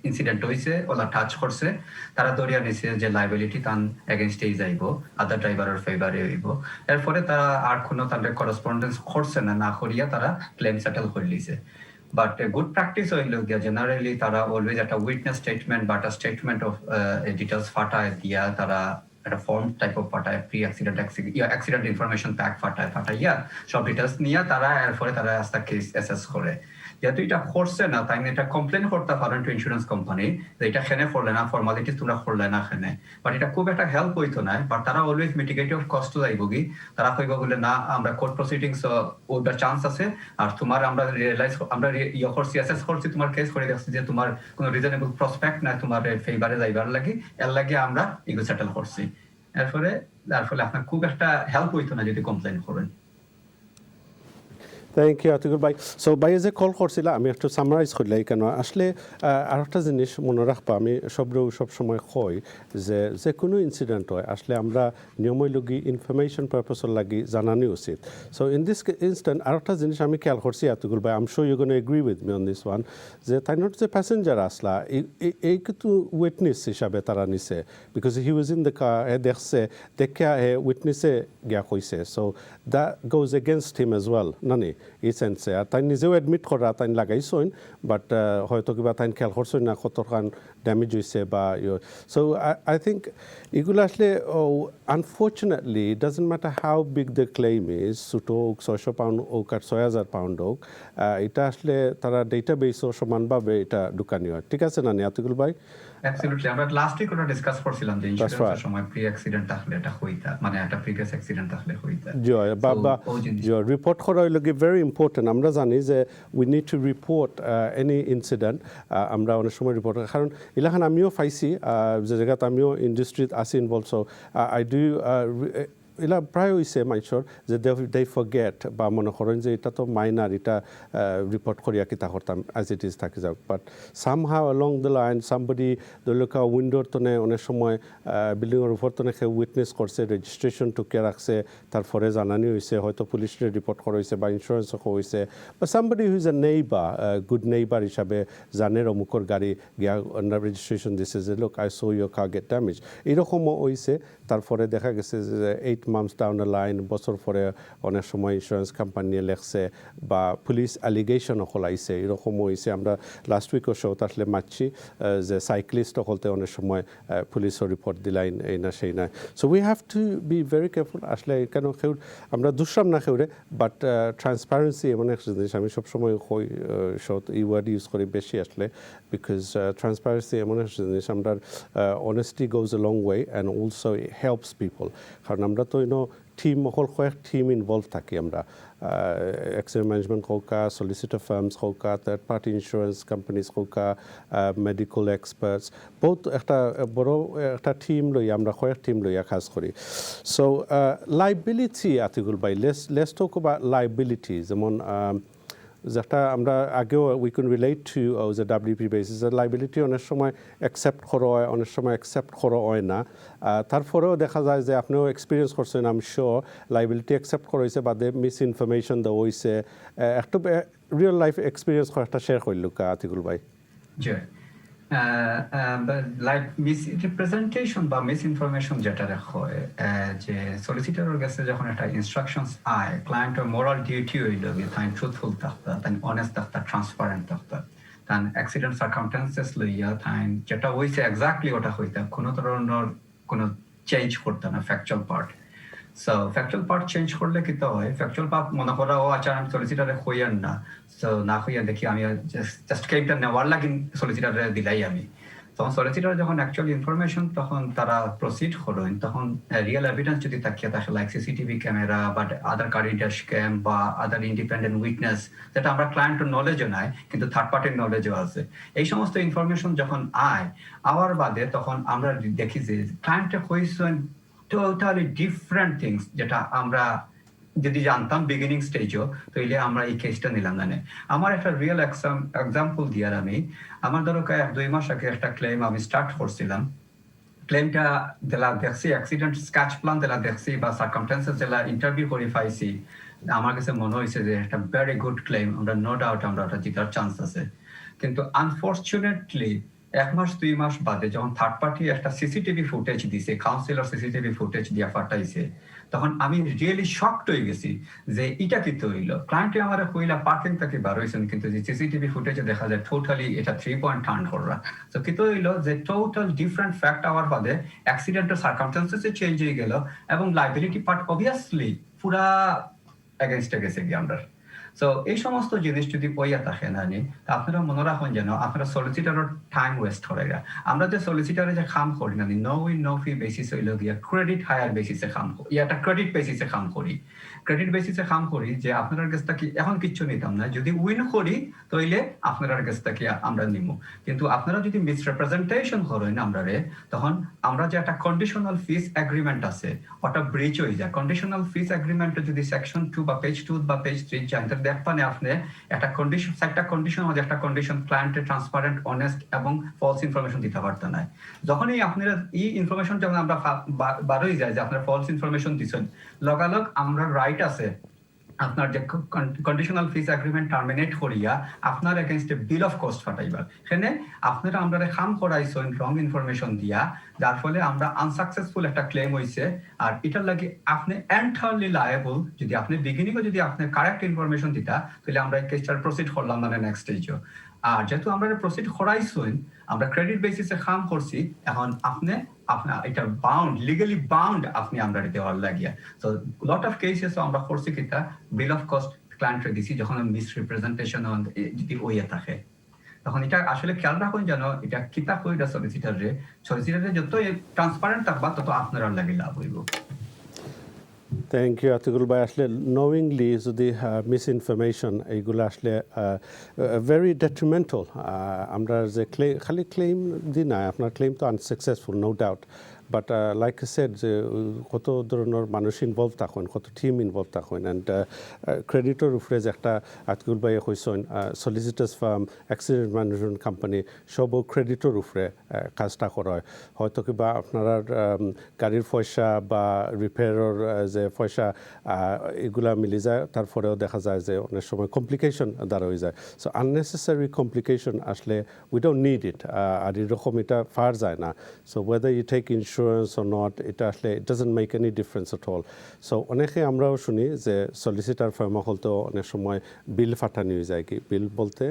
ইনসিডেন্ট হইছে, ওলা টাচ করছে, তারা দরিয়া নিছে যে লাইবিলিটি তান এগেইনস্টেই যাইব, আদার ড্রাইভারের ফেভারে হইব। এরপরে তারা আর কোনো তাদের করসপন্ডেন্স করছে না, না করিয়া তারা ক্লেম সেটেল করে লিছে। বাট গুড প্র্যাকটিস হইল গিয়া জেনারেলি তারা অলওয়েজ একটা উইটনেস স্টেটমেন্ট বা একটা স্টেটমেন্ট অফ ডিটেলস ফাটায় দিয়া তারা একটা ফর্ম টাইপ অফ ফাটায়, প্রি অ্যাক্সিডেন্ট ইনফরমেশন প্যাক ফাটাইয়া সব ডিটেলস নিয়ে তারা এরপরে তারা একটা কেস অ্যাসেস করে। যেহেতু এটা করছে না, তাই এটা কমপ্লেন করতে পারেন টু ইন্স্যুরেন্স কোম্পানি যে এটা খেনে করলে না, ফর্মালিটিস তোমরা করলে না খেনে। বাট এটা খুব একটা হেল্প হইতো না। বাট তারা অলওয়েজ মিটিগেটিভ কস্ট যাইব কি, তারা কইব বলে না আমরা কোর্ট প্রসিডিংস ওটার চান্স আছে, আর তোমার আমরা রিয়েলাইজ আমরা ইয়ে করছি, অ্যাসেস করছি, তোমার কেস করে দেখছি যে তোমার কোনো রিজনেবল প্রসপেক্ট নাই তোমার ফেভারে যাইবার লাগি, এর লাগে আমরা ইগো সেটেল করছি। এর ফলে আপনার খুব একটা হেল্প হইতো না যদি কমপ্লেন করেন। থ্যাংক ইউ আতিকুল ভাই। সো ভাই যে কল করছিল আমি একটু সামারাইজ করলাই কেন আসলে আর একটা জিনিস মনে রাখবা, আমি সব সময় কই যে যে কোনো ইনসিডেন্ট হয় আসলে আমরা নিয়মই লগি ইনফরমেশন পারপাসের লাগি জানানি উচিত। সো ইন দিস ইনস্ট্যান্ট আর একটা জিনিস আমি খেয়াল করছি আতিকুল ভাই, I am sure you gonna agree with me on this one, যে তাই নট যে প্যাসেঞ্জার আসলা এই কিন্তু উইটনেস হিসাবে তারা নিছে, because he was in the car, দেখছে দেখে উইটনেসে গিয়া কইছে। So that goes against him as well নানি এই সেন্সে। আর তাই নিজেও এডমিট করা তাই লাগাইছইন, বাট হয়তো কিবা তাই খেয়াল করছইন না কতখান ড্যামেজ হয়েছে বা সো আই থিঙ্ক এগুলো আসলে unfortunately it doesn't matter how big the claim is, ছোটো হোক 600 পাউন্ড হোক আর 6000 পাউন্ড হোক, এটা আসলে তারা ডেটা বেসও সমানভাবে এটা ঢুকানি হয়। ঠিক আছে না আতিকুল ভাই? অ্যাবসলিউটলি, আমরা লাস্ট উইক ওটা ডিসকাস করছিলাম যে ইন্স্যুরেন্সের সময় প্রি অ্যাক্সিডেন্ট থাকলে এটা হইতা, মানে একটা প্রিভিয়াস অ্যাক্সিডেন্ট থাকলে হইতা। জয় বাবা জয় রিপোর্ট করা হইল কি ভেরি ইম্পর্টেন্ট। আমরা জানি যে we need to report any incident, আমরা অনেক সময় রিপোর্ট, কারণ এলাকান আমিও পাইছি যে জায়গাতে আমিও ইন্ডাস্ট্রিত আছি ইনভলভ। সো আই ডু এলা প্রায় হয়েছে মানুষের যে দে ফরগেট বা মনে করেন যে এটা তো মাইনার, এটা রিপোর্ট করিয়া কিতা করতাম অ্যাজ ইট ইজ থাকি যাক। But somehow along the line somebody দলকা উইন্ডোর তনে অনেক সময় বিল্ডিংয়ের উপর তনে সে উইটনেস করছে, রেজিস্ট্রেশন টুকে রাখছে, তারপরে জানানি হয়েছে, হয়তো পুলিশে রিপোর্ট করা হয়েছে বা ইন্স্যুরেন্সও হয়েছে, বা somebody who's a neighbour good neighbour হিসাবে জানের অমুকর গাড়ি গিয়া রেজিস্ট্রেশন দিছে যে লোক I so your car get damage, এরকমও হয়েছে। তারপরে দেখা গেছে যে 8 months down the line বছর পরে অনেক সময় ইন্স্যুরেন্স কোম্পানি লেখছে বা পুলিশ অ্যালিগেশন হলাইছে, এরকমও হয়েছে। আমরা লাস্ট উইকও শোতে আসলে মারছি যে সাইক্লিস্ট হলতে অনেক সময় পুলিশও রিপোর্ট দিলাইন এই না সেই না। So we have to be very careful. আসলে কেন কেউ আমরা দুঃসাম না কেউরে, বাট ট্রান্সপারেন্সি এমন একটা জিনিস আমি সবসময় শোত এই ওয়ার্ড ইউজ করি বেশি আসলে, বিকজ ট্রান্সপারেন্সি এমন একটা জিনিস আমরা honesty goes a long way and also helps people. কারণ আমরা তো টিম কয়েক টিম ইনভলভ থাকি আমরা, অ্যাক্সিডেন্ট ম্যানেজমেন্ট হোক, সলিসিটর ফার্মস হোক, থার্ড পার্টি ইন্স্যুরেন্স কোম্পানিজ হোক, মেডিকেল এক্সপার্টস, বহুত একটা বড় একটা টিম লইয়া আমরা কয়েক টিম লইয়া কাজ করি। সো লাইবিলিটি আতিকুল ভাই, লেটস টক অ্যাবাউট লাইবিলিটি। যেমন যেটা আমরা আগেও উই ক্যান রিলেট টু যে ডাব্লিউপি বেসিস লাইবিলিটি অনেক সময় অ্যাকসেপ্ট করা হয়, অনেক সময় অ্যাকসেপ্ট করা হয় না। তারপরেও দেখা যায় যে আপনিও এক্সপিরিয়েন্স করছেন, I am sure liability accept করা হয়েছে বাদে মিস ইনফরমেশন দেওয়া হয়েছে। একটু রিয়েল লাইফ এক্সপিরিয়েন্স একটা শেয়ার করল আতিকুল ভাই। লাইক মিসরিপ্রেজেন্টেশন বা মিস ইনফরমেশন যেটা হয়, যে সলিসিটরের কাছে যখন একটা ইনস্ট্রাকশনস আয়, ক্লায়েন্টের মোরাল ডিউটি হইল তাই ট্রুথফুল থাকতা, তাই অনেস্ট থাকতা, ট্রান্সপারেন্ট থাকতা, তাই অ্যাক্সিডেন্ট সার্কামস্টেন্সেস লইয়া তাই যেটা হয়েছে এক্স্যাক্টলি ওটা হইতা, কোনো ধরনের কোনো চেঞ্জ করতে না factual part. So factual part change করলে কি তো হয়, ফ্যাকচুয়াল পার্ট মনে করা ও আচ্ছা আমি সলিসিটারে হইয়ান না, সো না হইয়া দেখি আমি জাস্ট ক্লেমটা নেওয়ার লাগি সলিসিটারে দিলাই আমি। তখন সলিসিটার যখন অ্যাকচুয়াল ইনফরমেশন তখন তারা প্রসিড করেন, তখন রিয়েল এভিডেন্স যদি তাকিয়ে থাকে লাইক সিসিটিভি ক্যামেরা বা আদার গাড়ি ড্যাশ ক্যাম বা আদার ইন্ডিপেন্ডেন্ট উইটনেস, যেটা আমরা ক্লায়েন্টের নলেজও নাই কিন্তু থার্ড পার্টির নলেজও আছে, এই সমস্ত ইনফরমেশন যখন আওয়ার বাদে তখন আমরা দেখি যে ক্লায়েন্টে কইছেন টোটালি ডিফারেন্ট থিংস যেটা আমরা যদি জানতাম বিগিনিং স্টেজও তাইলে আমরা এই কেসটা নিলাম না। আমার একটা রিয়েল এক্সাম্পল দিয়ার আমার ধরো 1-2 মাস আগে একটা ক্লেম আমি স্টার্ট করছিলাম। ক্লেমটা যেলা দেখছি অ্যাক্সিডেন্ট স্কেচ প্ল্যান যেলা দেখছি বা সার্কামস্টেন্সেস যেলা ইন্টারভিউ করে পাইছি, আমার কাছে মনে হয়েছে যে একটা ভেরি গুড ক্লেম, আমরা নো ডাউট আমরা একটা জিতার চান্স আছে। কিন্তু আনফরচুনেটলি 1-2 মাস বাদে যখন থার্ড পার্টি একটা সিসিটিভি ফুটেজ দিছে, কাউন্সিলর সিসিটিভি ফুটেজ দিয়া পাঠাইছে, তখন আমি রিয়েলি শকড হয়ে গেছি যে এটা কি হইল। ক্লায়েন্টে আমার কইলা পার্কিং থেকে বার হয়েছেন, কিন্তু যে সিসিটিভি ফুটেজে দেখা যায় টোটালি এটা 3 পয়েন্ট টার্ন করা। তো কি হইল যে টোটাল ডিফারেন্ট ফ্যাক্ট আওয়ার বাদে অ্যাক্সিডেন্টের সার্কামস্টেন্সেসে চেঞ্জ হয়ে গেল এবং লাইবিলিটি পার্ট অবভিয়াসলি পুরা এগেইনস্টে গেছে কি আমরা। সো এই সমস্ত জিনিস যদি পইয়া থাকে না আপনারা মনে রাখুন যেন আপনারা সলিসিটারের টাইম ওয়েস্ট করে গা। আমরা যে সলিসিটারে যে কাম করি না no win no fee basis হইল গিয়া ক্রেডিট হায়ার বেসিসে কাম করি, এটা ক্রেডিট বেসিসে কাম করি। ক্রেডিট বেসিসে কাম করি যে আপনার কাছ থেকে এখন কিচ্ছু নিতাম না, যদি উইন করি তাইলে আপনার কাছ থেকে আমরা নিব। কিন্তু আপনারা যদি মিসরিপ্রেজেন্টেশন করেন আমরারে, তখন আমরা যে একটা কন্ডিশনাল ফিস এগ্রিমেন্ট আছে ওটা ব্রিচ হয়ে যায়। কন্ডিশনাল ফিস এগ্রিমেন্টে যদি সেকশন 2 বা পেজ 2 বা পেজ 3 জানতে দেখবেন আপনি একটা কন্ডিশন, একটা কন্ডিশন মধ্যে একটা কন্ডিশন ক্লায়েন্টের ট্রান্সপারেন্ট অনেস্ট এবং ফলস ইনফরমেশন দিতে পারতেন না। যখনই আপনারা এই ইনফরমেশন যখন আমরা বারোই যায় যে আপনারা ফলস ইনফরমেশন দিচ্ছেন, লগালগ আমরা রাইট আছে আপনার যে কন্ডিশনাল ফিস এগ্রিমেন্ট টার্মিনেট করিয়া আপনার এগেইনস্টে বিল অফ কস্ট ফাটাইবার। এখানে আপনারা আমরা খাম করাইছেন রং ইনফরমেশন দিয়া, যার ফলে আমরা আনসাকসেসফুল একটা ক্লেম হইছে। আর এটার লাগি আপনি এন্টারলি লায়েবল। যদি আপনি বিগিনিংও যদি আপনি কারেক্ট ইনফরমেশন দিতা তাহলে আমরা এই কেসটার প্রসিড করলাম না নেক্সট স্টেজও। আর যেহেতু আমরা প্রসিড করাইছেন, আমরা ক্রেডিট বেসিসে কাম করছি, এখন আপনার এটা বাউন্ড, লিগালি বাউন্ড আপনি আমরা দেওয়ার লাগিয়া। সো লট অফ কেসেস আমরা করছি কিতা বিল অফ কস্ট ক্লায়েন্টে দিছি যখন মিসরিপ্রেজেন্টেশন যদি হইয়া থাকে, তখন এটা আসলে খেয়াল রাখুন যেন এটা কিতা কইরা সলিসিটারে যত ট্রান্সপারেন্ট থাকবা তত আপনার লাগে লাভ হইব। থ্যাংক ইউ আতিকুল ভাই। আসলে নোয়িংলি যদি মিসইনফরমেশন এইগুলো আসলে ভেরি ডেট্রিমেন্টাল। আমরা যে খালি ক্লেম দিই না, আপনার ক্লেম তো unsuccessful no doubt, but like I said যে কত ধরনের মানুষ ইনভলভ থাকেন, কত টিম ইনভলভ থাকেন। অ্যান্ড ক্রেডিটর উপরে যে একটা আতিকুল ভাই কইছেন solicitors firm, accident management company সবও ক্রেডিটর উপরে কাজটা করা হয়। হয়তো কিবা আপনার গাড়ির পয়সা বা রিপেয়ারের যে পয়সা এগুলা মিলে যায়, তারপরেও দেখা যায় যে অনেক সময় কমপ্লিকেশন দ্বারা হয়ে যায়। সো আননেসেসারি কমপ্লিকেশন আসলে উই ডোন্ট নিড ইট। আর এরকম এটা ফার যায় না। So whether you take insurance or not, এটা আসলে it doesn't make any difference at all. So অনেকে আমরাও শুনি যে সলিসিটার ফার্ম হলতো অনেক সময় বিল ফাটানি হয়ে যায়। কি বিল বলতে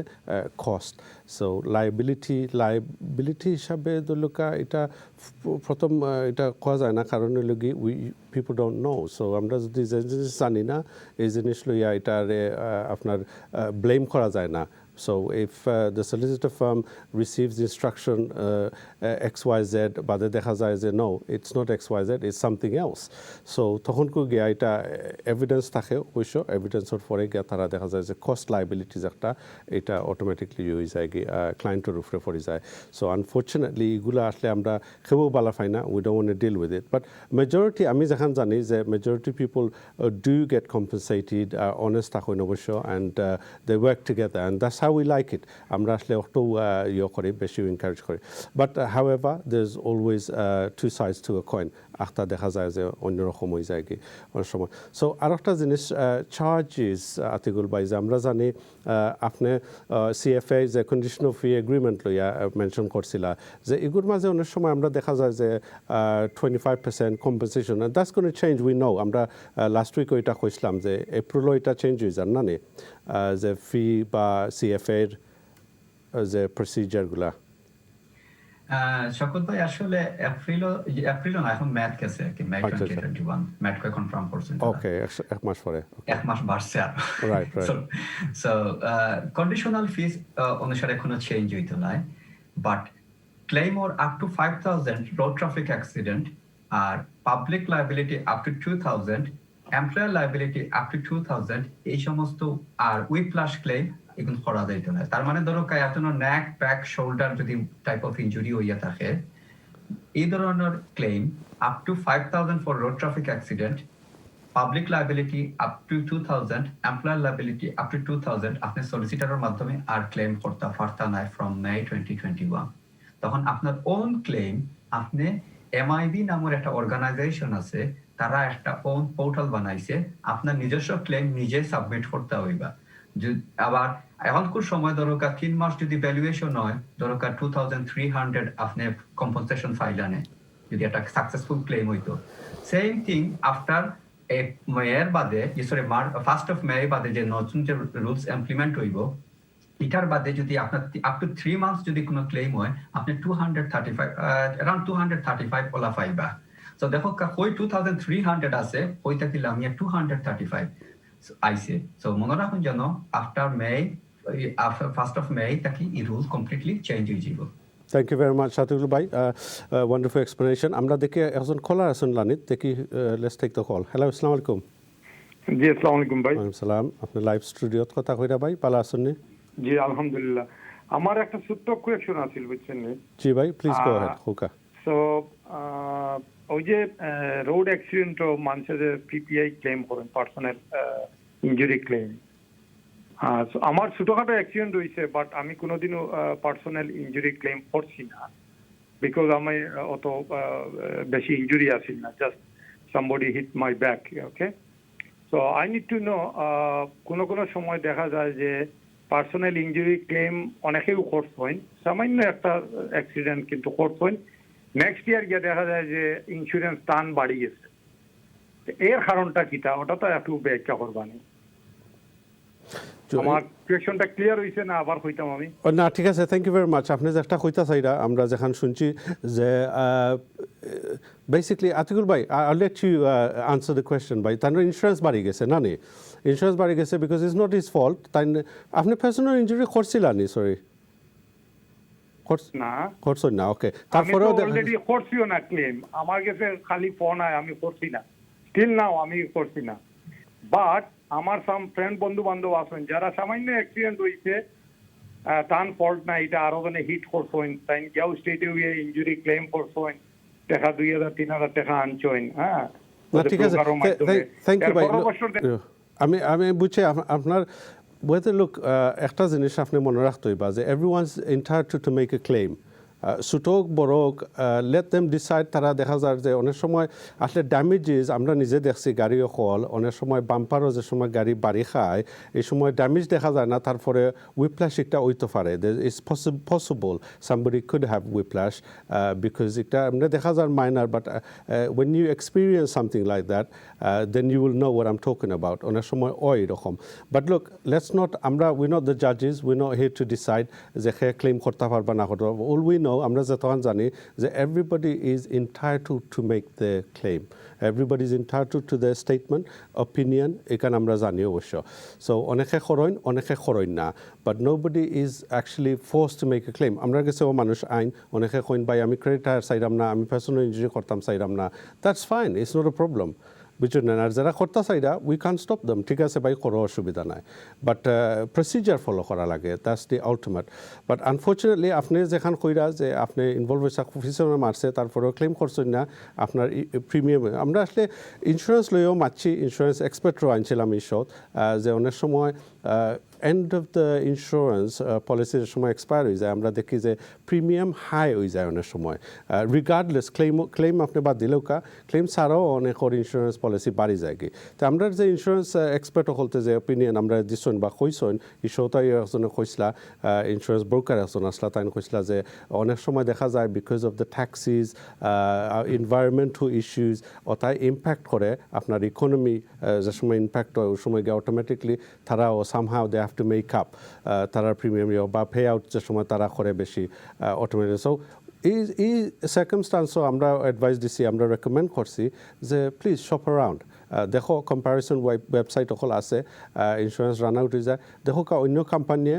কস্ট। সো লাইবিলিটি হিসাবে দলকা এটা প্রথম এটা কোয়া যায় না, কারণ লগি people don't know. So আমরা যদি জানি না এই জিনিস লইয়া এটারে আপনার ব্লেম করা যায় না। So if the solicitor firm receives instruction XYZ, বাদে দেখা যায় যে no, it's not XYZ, it's something else. So তখন কো গিয়া এটা এভিডেন্স থাকে, অবশ্য এভিডেন্সের পরে গিয়া তারা দেখা যায় যে কস্ট লাইবিলিটিস একটা এটা অটোমেটিকলি হয়ে যায় গিয়ে ক্লায়েন্টের উপরে পড়ে যায়। সো আনফর্চুনেটলি এগুলো আসলে আমরা খেয়েও বালা পাই না, we don't want to deal with it. But majority আমি যেখান জানি যে majority people do get compensated, honest থাকেন অবশ্য, and they work together, and that's how we like it. আমরা আসলে অত ইয়ে করি, বেশি এনকারেজ করি। But however there is always two sides to a coin. আখটা দেখা যায় যে অন্যরকম হয়ে যায় কি অনেক সময়। সো আর একটা জিনিস চার্জেস আতিকুল ভাই, যে আমরা জানি আপনি সিএফএ যে কন্ডিশনাল ফি এগ্রিমেন্ট লইয়া মেনশন করছিলা, যে এগুলোর মাঝে অনেক সময় আমরা দেখা যায় যে 25% compensation, that's gonna change, we know. আমরা লাস্ট উইক ওইটা কইছিলাম যে এপ্রিলও এটা চেঞ্জ হয়ে যান না নে, যে ফি বা সিএফএর যে প্রসিজারগুলা। শকত ভাই আসলে এপ্রিলও না, এখন ম্যাথ গেছে কি মে 2021 ম্যাথ কে কনফার্ম করছেন। ওকে, এক মাস পরে, এক মাস বাড়ছে আর। রাইট। সো কন্ডিশনাল ফিস অনুসারে কোনো চেঞ্জ হইতো না, but claim or up to 5000 road traffic accident, আর public liability up to 2000, employer liability up to 2000, এই সমস্ত আর উইপ্লাশ ক্লেম এগুলো করা যাইতো না। তার মানে ধরো এতনো নেক, ব্যাক, শোল্ডার যদি টাইপ অফ ইনজুরি হইয়া থাকে, এই ধরনের claim up to 5000 for road traffic accident, public liability up to 2000, employer liability up to 2000 আপনি সলিসিটরের মাধ্যমে আর ক্লেম করতে পারতা নাই ফ্রম মে 2021। তখন আপনার ওন ক্লেম আপনি এমআইবি নামের একটা অর্গানাইজেশন আছে, তারা একটা ওন পোর্টাল বানাইছে, আপনার নিজস্ব ক্লেম নিজে সাবমিট করতে হইবা। আবার এখনকার সময় দরকার 3 মাস যদি ভ্যালুয়েশন হয় দরকার 2300 আপনি কম্পনসেশন ফাইল আনে যদি একটা সাকসেসফুল ক্লেম হইতো। সেম থিং আফটার মেয়ের বাদে সরি 1st of May বাদে যে নতুন যে রুলস ইমপ্লিমেন্ট হইব, এটার বাদে যদি আপনার আপ টু 3 মান্থস যদি কোনো ক্লেম হয় আপনি 235 अराउंड 235 ওলা পাইবা। সো দেখো কই 2300 আছে ওইটা দিলাম আমি 235 আইছে। সো মনে রাখুন যেন after May, after 1st of May তাকি এই রুল কমপ্লিটলি চেঞ্জ হয়ে যাব। Thank you very much, Shatiqul bhai. Wonderful explanation. আমরা দেখি একজন কলার আছেন লানিত, দেখি let's take the call. Hello, আসসালামু আলাইকুম। জি আসসালামু আলাইকুম ভাই। ওয়ালাইকুম সালাম। আপনি লাইভ স্টুডিওত কথা কইরা ভাই, ভালো আছেন নি? জি আলহামদুলিল্লাহ। আমার একটা ছোট্ট কোয়েশ্চন আছিল বুঝছেন নি? জি ভাই, please go ahead. Hoka. So ওই যে রোড অ্যাক্সিডেন্ট ও মানুষের যে পিপিআই ক্লেম করেন, পার্সোনাল ইনজুরি ক্লেম, আমার ছোটখাটো অ্যাক্সিডেন্ট হয়েছে, বাট আমি কোনোদিনও পার্সোনাল ইনজুরি ক্লেম করছি না, বিকজ আমি অত বেশি ইনজুরি আসিল না, just somebody hit my back. Okay, so I need to know, কোনো সময় দেখা যায় যে পার্সোনাল ইনজুরি ক্লেম অনেকেও খরচ হয়, সামান্য একটা অ্যাক্সিডেন্ট কিন্তু খরচ হয়, নেক্সট ইয়ার গিয়ে দেখা যায় যে ইন্স্যুরেন্স টান বাড়ি গেছে। এর কারণটা কিটা ওটা তো একটু ব্যাখ্যা করবানি। আমার কোয়েশ্চনটা ক্লিয়ার হইছে না আবার কইতাম আমি? না ঠিক আছে, থ্যাংক ইউ ভেরি মাচ। আপনি যে একটা কইতা চাইরা আমরা যেখান শুনছি যে বেসিক্যালি আতিকুল ভাই, I let you answer the question ভাই। তার ইন্স্যুরেন্স বাড়ি গেছে না নি? ইন্স্যুরেন্স বাড়ি গেছে because is not his fault. তাই আপনি পার্সোনাল ইনজুরি করছিলেন? সরি না করছেন না। ওকে, তারপরেও অলরেডি করছিও না ক্লেম, আমার কাছে খালি ফোন আয়, আমি করছি না, স্টিল নাও আমি করছি না। বাট আমার সাম ফ্রেন্ড বন্ধু বান্ধব আছেন যারা সামান্য অ্যাক্সিডেন্ট হয়েছে, টান ফল্ট না, এটা আরো মানে হিট করছেন, তাই যাও স্টেটে গিয়ে ইনজুরি ক্লেম করছেন, টাকা 2000-3000 টাকা আনছেন। হ্যাঁ ঠিক আছে, থ্যাংক ইউ ভাই। আমি বুঝছি আপনার বইতে। লোক একটা জিনিস আপনি মনে রাখতে হইবা যে everyone's entitled to make a claim. ছোট হোক বড় হোক, লেট দেম ডিসাইড। তারা দেখা যায় যে অনেক সময় আসলে ড্যামেজেস আমরা নিজে দেখছি গাড়ি অকল, অনেক সময় বাম্পারও যে সময় গাড়ি বাড়ি খায় এই সময় ড্যামেজ দেখা যায় না, তারপরে উইপ্লাশ একটা হইতে পারে। It's possible somebody could have whiplash because এটা আমরা দেখা যায় minor, but when you experience something like that then you will know what I am talking about. অনেক সময় হয় এরকম। বাট লুক, লেটস নট, আমরা উই নট দ্য জাজেস, we not here to decide যে সে ক্লেম করতে পারবা না করতে পারবো। অল উই নো, আমরা যতক্ষণ জানি যে everybody is entitled to make the claim, everybody is entitled to the statement opinion, এখানে আমরা জানি অবশ্য। সো অনেকে খরইন, অনেকে খরইন না, but nobody is actually forced to make a claim. আমরা গেছেও মানুষ আইন, অনেকে কইন ভাই আমি ক্রেডিটার চাইলাম না, আমি পার্সোনাল ইনজুরি করতাম চাইলাম না, that's fine, it's not a problem, বুঝছেন না? আর যারা করতে চাইরা উই ক্যান স্টপ দেম, ঠিক আছে ভাই করো, অসুবিধা নাই, বাট প্রসিজার ফলো করা লাগে, that's the ultimate. But unfortunately আপনি যেখান কইরা যে আপনি ইনভলভ হয়েছে, অফিসারে মারছে, তারপরেও ক্লেম করছেন না আপনার প্রিমিয়াম। আমরা আসলে ইন্স্যুরেন্স লইও মারছি, ইন্স্যুরেন্স এক্সপার্টও আনছিলাম ইস্যুত, যে অনেক সময় এন্ড অফ দ্য ইন্স্যুরেন্স পলিসির সময় এক্সপায়ার হয়ে যায়, আমরা দেখি যে প্রিমিয়াম হাই হয়ে যায় অনেক সময়, রিগার্ডলেস ক্লেম আপনি বাদ দিলেও ক্লেম ছাড়াও অনেকের ইন্স্যুরেন্স পলিসি বাড়ি যায় কি। তো আমরা যে ইন্স্যুরেন্স এক্সপার্ট হলতে যে অপিনিয়ন আমরা দিচ্ছেন বা কইসন, ইস্যুটাই একজনে কইসলা, ইন্স্যুরেন্স ব্রোকার একজন আসলা, তাই কইসলা যে অনেক সময় দেখা যায় because of the taxis, environmental issues, ওটাই ইম্প্যাক্ট করে আপনার ইকোনমি, যে সময় ইম্প্যাক্ট হয় ওই সময় গিয়ে অটোমেটিকলি তারাও somehow they have to make up তারা প্রিমিয়াম বা পে আউট যে সময় তারা করে বেশি অটোমেটিক। সো এই সার্কামস্টান্সও আমরা অ্যাডভাইস দিছি, আমরা রেকমেন্ড করছি যে প্লিজ শপ অ্যারাউন্ড, দেখো কম্পারিজন ওয়েবসাইট অকল আছে, ইন্স্যুরেন্স রান আউট হয়ে যায়, দেখো অন্য কোম্পানিয়ে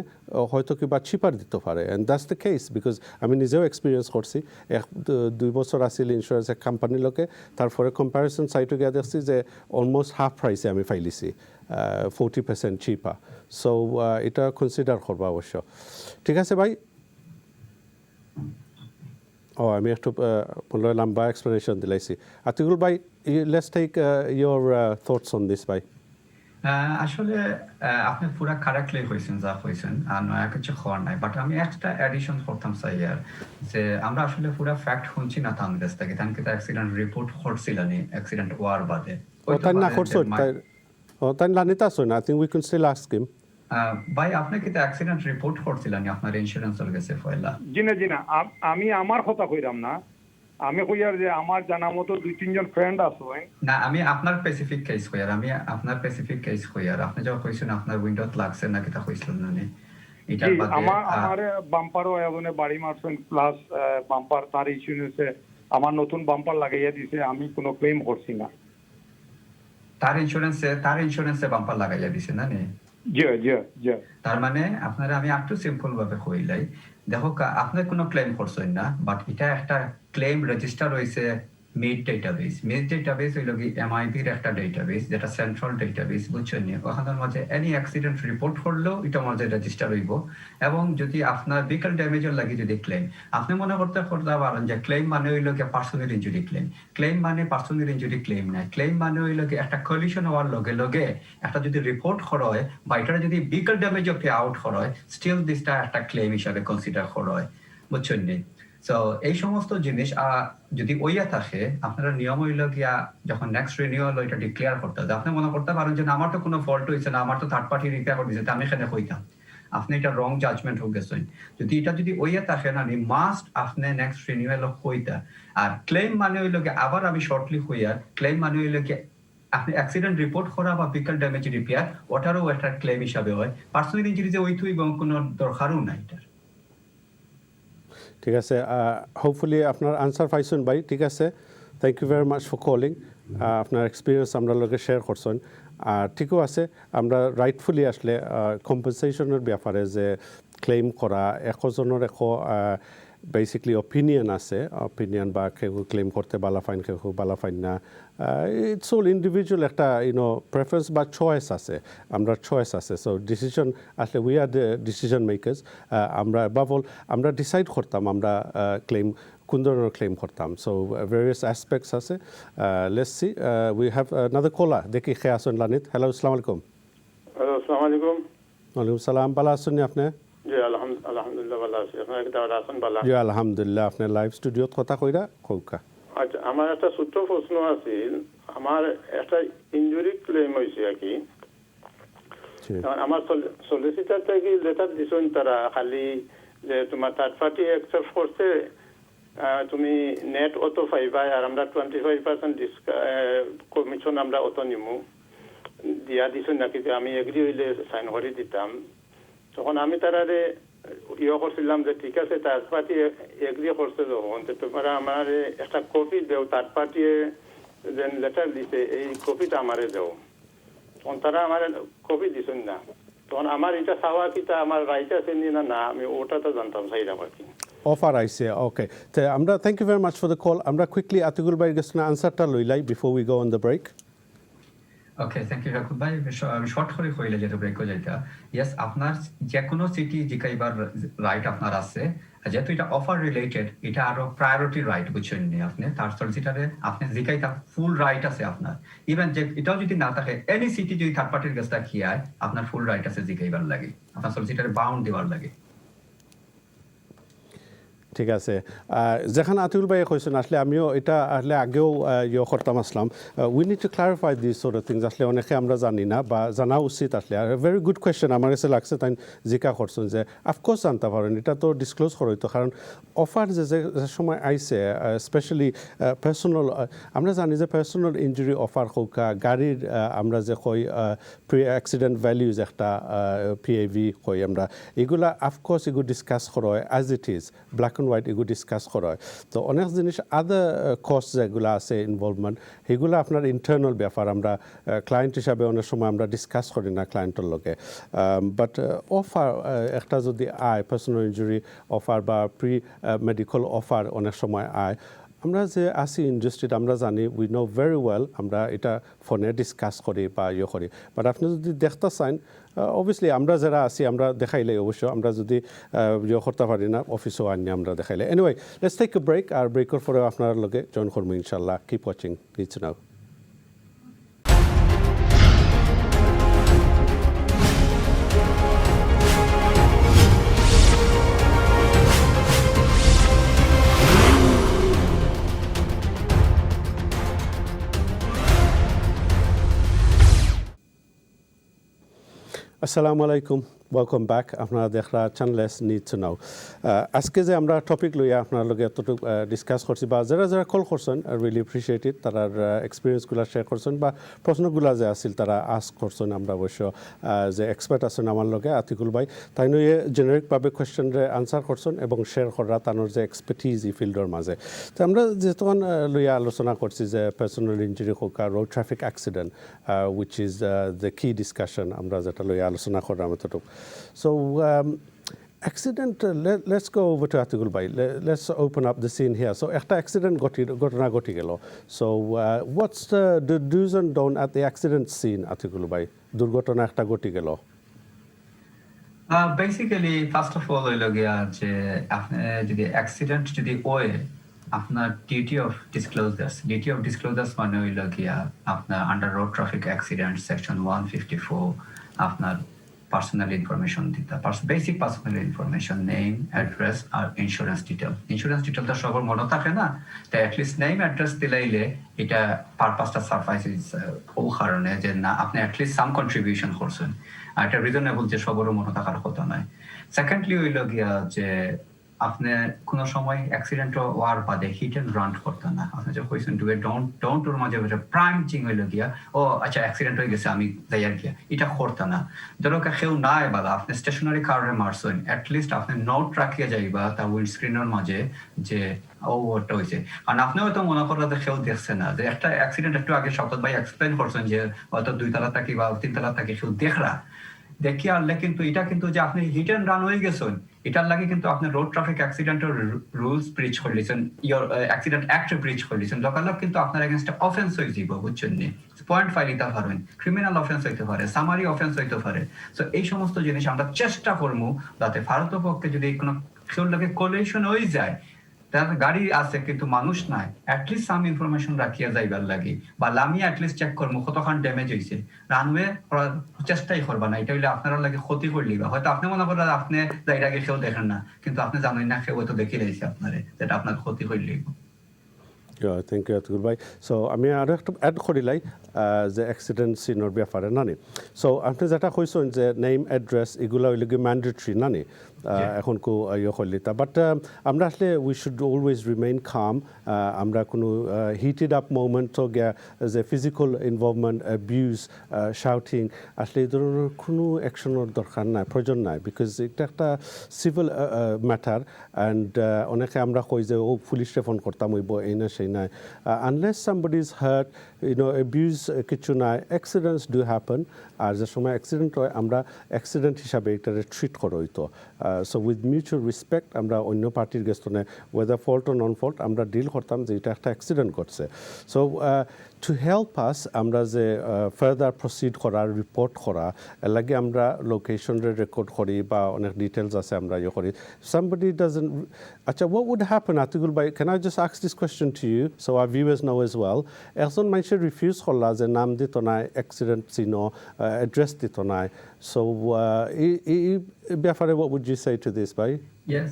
হয়তো কিবা চিপার দিতে পারে, and that's the case, because আমি নিজেও এক্সপিরিয়েন্স করছি। 2 বছর আসছিল ইন্স্যুরেন্স এক কোম্পানির লোকে, তারপরে কম্পারিজন সাইটে গিয়ে দেখছি যে অলমোস্ট হাফ প্রাইসে আমি ফাইলিছি, 40% চিপার। সো এটা কনসিডার করবো অবশ্য। ঠিক আছে ভাই, আমি একটু মনে হয় লম্বা এক্সপ্লেনেশন দিলাইছি আতিকুল ভাই let's take your thoughts on this ভাই আসলে আপনি পুরা কারেক্টলি হয়েছেন যা হয়েছেন আর নয়া কিছু হওয়ার নাই বাট আমি একটা অ্যাডিশন করতাম চাই আর যে আমরা আসলে পুরা ফ্যাক্ট শুনছি না তার কাছ থেকে তার কিন্তু অ্যাক্সিডেন্ট রিপোর্ট করছিলেন অ্যাক্সিডেন্ট হওয়ার বাদে তাই না করছো তাই লানিতা আসো না I think we can still ask him ভাই আপনি কি অ্যাক্সিডেন্ট রিপোর্ট করছিলেন আপনার ইন্স্যুরেন্সের কাছে পয়লা জি না আমি আমার কথা কইরাম না আমি কইয়ার যে আমার জানা মতো 2-3 জন ফ্রেন্ড আছে না আমি আপনার স্পেসিফিক কেস কইয়ার আমি আপনার স্পেসিফিক কেস কইয়ার আপনি যখন কইছেন আপনার উইন্ডোত লাগছে না কিটা কইছিলেন না এটা বাদে আমার বাম্পারও এজনে বাড়ি মারছেন প্লাস বাম্পার তার ইন্স্যুরেন্সে আমার নতুন বাম্পার লাগাইয়া দিছে আমি কোনো ক্লেম করছি না তার ইন্স্যুরেন্সে বাম্পার লাগাইয়া দিছে না জি তার মানে আপনারা আমি একটু সিম্পল ভাবে কইলাই দেখো আপনি কোনো ক্লেম করছেন না বাট এটা একটা ক্লেম রেজিস্টার হইছে মিড ডেটাবেস হইল কি এমআইবির একটা ডেটাবেস যেটা সেন্ট্রাল ডেটাবেস বুঝছেন নি ওখানের মধ্যে এনি অ্যাক্সিডেন্ট রিপোর্ট করলেও এটা মধ্যে রেজিস্টার হইব এবং যদি আপনার ভেহিকল ড্যামেজের লাগি যদি ক্লেম আপনি মনে করতে পারেন যে ক্লেম মানে হইল কি পার্সোনাল ইনজুরি ক্লেম মানে পার্সোনাল ইনজুরি ক্লেম নাই ক্লেম মানে হইল কি একটা কলিশন হওয়ার লগে একটা যদি রিপোর্ট করা হয় বা এটা যদি ভেহিকল ড্যামেজ পে আউট করা হয় স্টিল দিসটা একটা ক্লেম হিসাবে কনসিডার করা হয় বুঝছেন নি সো এই সমস্ত জিনিস যদি ওইয়া থাকে আপনারা নিয়ম হইল গিয়া যখন নেক্সট রিনিউয়াল এটা ডিক্লেয়ার করতে হবে আপনি মনে করতে পারেন যে আমার তো কোনো ফল্ট হয়েছে না আমার তো থার্ড পার্টি রিক্লেয়ার করে দিয়েছে আমি এখানে কইতাম আপনি এটা রং জাজমেন্ট হয়ে গেছেন যদি এটা যদি ওইয়া থাকে না মাস্ট আপনি নেক্সট রিনিউয়াল কইতা আর ক্লেম মানে হইল গিয়া আবার আমি শর্টলি কইয়া ক্লেম মানে হইল গিয়া আপনি অ্যাক্সিডেন্ট রিপোর্ট করা বা ভেহিকল ড্যামেজ রিপেয়ার ওটারও একটা ক্লেম হিসাবে হয় পার্সোনাল ইনজুরি যে ওইটুই এবং কোনো দরকারও নাই এটা ঠিক আছে হোপফুলি আপনার আনসার পাইছেন ভাই ঠিক আছে thank you very much for calling আপনার এক্সপিরিয়েন্স আমরা লগে শেয়ার করছেন আর ঠিকও আছে আমরা রাইটফুলি আসলে কম্পেনসেশনের ব্যাপারে যে ক্লেম করা একজনের বেসিকলি অপিনিয়ন আছে অপিনিয়ন বা কেউ ক্লেম করতে বালা ফাইন কেউ বালা ফাইন না ইটস অল ইন্ডিভিজুয়াল একটা প্রেফারেন্স বা চয়েস আছে আমরা চয়েস আছে সো ডিসিশন আসলে we are the decision makers আমরা বাবল আমরা ডিসাইড করতাম আমরা ক্লেম কোন ধরনের ক্লেম করতাম সো ভেরিয়াস অ্যাসপেক্টস আছে let's see we have another caller দেখি খে আসুন লানিত হ্যালো আসসালামু আলাইকুম আসসালামু আলাইকুম ওয়ালাইকুম সালাম ভালো আছেন আপনি জি আলহামদুলিল্লাহ ভালো আছি আপনারা কি তাহলে আছেন ভালো জি আলহামদুলিল্লাহ আপনি লাইভ স্টুডিওত কথা কইরা কৌকা আচ্ছা আমার একটা ছোট্ট প্রশ্ন আছে আমার একটা ইনজুরি ক্লেম হয়েছে আর কি আমার সলিসিটার থেকে লেটার দিছেন তারা খালি যে তোমার থার্ড পার্টি অ্যাকসেপ্ট করছে তুমি নেট অত পাইবা আর আমরা 25% কমিশন আমরা অত নিমু দিয়া দিছেন নাকি যে আমি এগ্রি হইলে সাইন করে দিতাম তখন আমি তারারে করছিলাম যে ঠিক আছে থার্ড পার্টি এগ্রি করছে যখন তোমরা আমার একটা কপি দেও থার্ড পার্টি যে লেটার দিছে এই কপিটা আমারে দেও তখন তারা আমার কপি দিছেন না তখন আমার এটা চাওয়া কিটা আমার রাইট আছে না আমি ওটা তো জানতাম চাইলাম আর কি অফার আইছে ওকে তো আমরা thank you very much for the call আমরা কুইকলি আতিকুল ভাইয়ের কাছে আনসারটা লইলাই before we go on the break okay thank you Rakib ভাই আমি শর্ট করে কইলে যেটা ব্রেক হয়ে যাইতা ইয়েস আপনার যে কোনো সিটি জিকাইবার রাইট আপনার আছে যেহেতু এটা অফার রিলেটেড এটা আরো প্রায়োরিটি রাইট বুঝছেন নি আপনি তার সলিসিটারে আপনি জিকাইতা ফুল রাইট আছে আপনার ইভেন যে এটাও যদি না থাকে এনি সিটি যদি থার্ড পার্টির কাছে কি হয় আপনার ফুল রাইট আছে জিকাইবার লাগে আপনার সলিসিটারে বাউন্ড দেওয়ার লাগে ঠিক আছে যেখানে আতিকুল ভাই কইছেন আসলে আমিও এটা আসলে আগেও করতাম আসলাম we need to clarify this sort of things আসলে অনেকে আমরা জানি না বা জানা উচিত আসলে আর ভেরি গুড কোয়েশ্চেন আমার কাছে লাগছে তাই জিকা করছেন যে অফকোর্স জানতে পারেন এটা তো ডিসক্লোজ করইতো কারণ অফার যে সময় আইছে স্পেশালি পার্সোনাল আমরা জানি যে পার্সোনাল ইঞ্জুরি অফার হোকা গাড়ির আমরা যে কই প্রি অ্যাক্সিডেন্ট ভ্যালুজ একটা পিএভি কই আমরা এগুলা অফকোর্স এগুলো ডিসকাস করা হয় as it is black white এগুলো ডিসকাস করা হয় তো অনেক জিনিস আদার কস্ট যেগুলো আছে ইনভলভমেন্ট সেগুলো আপনার ইন্টারনাল ব্যাপার আমরা ক্লায়েন্ট হিসাবে অনেক সময় আমরা ডিসকাস করি না ক্লায়েন্টের লগে বাট অফার একটা যদি আয় পার্সোনাল ইনজুরি অফার বা প্রি মেডিকেল অফার অনেক সময় আয় আমরা যে আসি ইন্ডাস্ট্রিতে আমরা জানি উই নো ভেরি ওয়েল আমরা এটা ফোনে ডিসকাস করি বা ইয়ে করি বাট আপনি যদি দেখতে চান অবভিয়াসলি আমরা যারা আছি আমরা দেখাইলে অবশ্য আমরা যদি ইয়ে করতে পারি না অফিসও আনি আমরা দেখাইলে anyway let's take a break আর ব্রেকের পরে আপনার লগে জয়েন করবো ইনশাল্লাহ কিপ ওয়াচিং নিডস নাও আসসালামু আলাইকুম ওয়েলকাম ব্যাক আপনারা দেখরা চ্যানেল নিড টু নাও আজকে যে আমরা টপিক লইয়া আপনার লগে এতটুকু ডিসকাস করছি বা যারা যারা কল করছেন রিয়েলি অ্যাপ্রিসিয়েট ইট তার এক্সপিরিয়েন্সগুলো শেয়ার করছেন বা প্রশ্নগুলো যে আসিল তারা আস্ক করছেন আমরা অবশ্য যে এক্সপার্ট আছেন আমার লগে আতিকুল ভাই তাই নয় জেনারিকভাবে কোয়েশ্চেনরে আনসার করছেন এবং শেয়ার করা তানোর যে এক্সপার্টিজ এই ফিল্ডের মাঝে তো আমরা যেহেতু লইয়া আলোচনা করছি যে পার্সোনাল ইঞ্জুরি হোক আর road traffic accident which is the key discussion আমরা যেটা লইয়া আলোচনা করলাম এতটুকু So, accident, let's go over to Atikul Bhai. Let's open up the scene here. So, একটা accident ঘটনা ঘটে গেল. So, what's the do's and don'ts at the accident scene, Atikul Bhai? দুর্ঘটনা একটা ঘটে গেল. বেসিক্যালি ফার্স্ট অফ অল হইল গিয়া যে আপনি যদি অ্যাক্সিডেন্ট যদি হয় আপনার ডিউটি অফ ডিসক্লোজার্স মানে হইল গিয়া আপনার under road traffic accident section 154 আপনার পার্সোনাল ইনফরমেশন দিতে basic personal information name address আর ইন্স্যুরেন্স ডিটেলটা সবার মনে থাকে না তো অ্যাটলিস্ট নেম অ্যাড্রেস দিলাইলে এটা পারপাসটা সারফাইস ও কারণে যে না আপনি অ্যাটলিস্ট সাম কন্ট্রিবিউশন করছেন আর এটা রিজনেবল যে সবারও মনে থাকার কথা নয় সেকেন্ডলি হইল গিয়া যে আপনি কোন সময় অ্যাক্সিডেন্ট হওয়ার বাদে হিট এন্ড রান করতেন না আপনি যে কইছেন ডোন্ট ওর মাঝে প্রাইম চিং হইল গিয়া ও আচ্ছা অ্যাক্সিডেন্ট হয়ে গেছে আমি যাই আর গিয়া এটা করতেন না ধরো কেউ নাই বালা আপনি স্টেশনারি কারে মারছেন অ্যাটলিস্ট আপনি নোট রাখিয়া যাইবা তা উইন্ড স্ক্রিনের মাঝে যে ও ওটা হয়েছে আর আপনি হয়তো মনে করেন যে কেউ দেখছে না যে একটা অ্যাক্সিডেন্ট একটু আগে শওকত ভাই এক্সপ্লেন করছেন যে হয়তো 2 তলা থাকি বা 3 তলা থাকি কেউ দেখরা দেখি আনলে কিন্তু এটা কিন্তু যে আপনি হিট এন্ড রান হয়ে গেছেন এটার লাগে কিন্তু আপনি রোড ট্রাফিক অ্যাক্সিডেন্টের রুলস ব্রিচ করলেছেন ইয়োর অ্যাক্সিডেন্ট অ্যাক্ট ব্রিচ করলেছেন লোকালক কিন্তু আপনার এগেইনস্ট অফেন্স হয়ে যাব বুঝছেন নি পয়েন্ট ফাইল দিতে পারবেন ক্রিমিনাল অফেন্স হইতে পারে সামারি অফেন্স হইতে পারে সো এই সমস্ত জিনিস আমরা চেষ্টা করবো যাতে ভারতের পক্ষে যদি কোনো কেউ লাগে কোলিশন হয়ে যায় তার গাড়ি আছে কিন্তু মানুষ নাই অ্যাটলিস্ট সাম ইনফরমেশন রাখিয়া যাইবার লাগে বা আমি অ্যাটলিস্ট চেক করবো কতক্ষণ ড্যামেজ হয়েছে রানওয়ে করার চেষ্টাই করবা না এটা হইলে আপনারা লাগে ক্ষতি করলি বা হয়তো আপনি মনে করেন আপনি যাই আগে কেউ দেখেন না কিন্তু আপনি জানেন না কেউ হয়তো দেখে রয়েছে আপনারে যেটা আপনার ক্ষতি করলি থ্যাংক ইউ আতিকুল ভাই সো আমি আরও একটা অ্যাড করিলাই যে অ্যাক্সিডেন্ট সিনোর ব্যাপারে নানি সো আপনি যেটা কইছেন যে নেম অ্যাড্রেস এগুলো হইলে কি ম্যান্ডেটরি নানি এখন কো ইয়ে করলিতা বাট আমরা আসলে উই শুড অলওয়েজ রিমেইন কাম আমরা কোনো হিটেড আপ মোমেন্টও গিয়া যে ফিজিক্যাল ইনভলভমেন্ট অ্যাবিউজ শাউটিং আসলে এই ধরনের কোনো অ্যাকশনের দরকার নাই প্রয়োজন নাই বিকজ এটা একটা সিভিল ম্যাটার অ্যান্ড অনেকে আমরা কই যে ও পুলিশে ফোন করতাম ওই এই না সেই নাই unless somebody is heart abuse কিছু নাই অ্যাক্সিডেন্টস ডু হ্যাপেন আর যে সময় অ্যাক্সিডেন্ট হয় আমরা অ্যাক্সিডেন্ট হিসাবে এটারে ট্রিট করা হইতো সো উইথ মিউচুয়াল রেসপেক্ট আমরা অন্য পার্টির গেস্তনে ওয়েদার ফল্ট ও নন ফল্ট আমরা ডিল করতাম যে এটা একটা অ্যাক্সিডেন্ট ঘটছে সো টু হেল্প আস আমরা যে ফার্দার প্রসিড করা রিপোর্ট করা এর লাগে আমরা লোকেশনরে রেকর্ড করি বা অনেক ডিটেলস আছে আমরা ইয়ে করি somebody doesn't আচ্ছা what would happen Atikul bhai can I just ask this question to you so our viewers know as well একজন মানুষের রিফিউজ করলা যে নাম দিত না অ্যাক্সিডেন্ট চিনো অ্যাড্রেস দিত না so এই ব্যাপারে what would you say to this bhai yes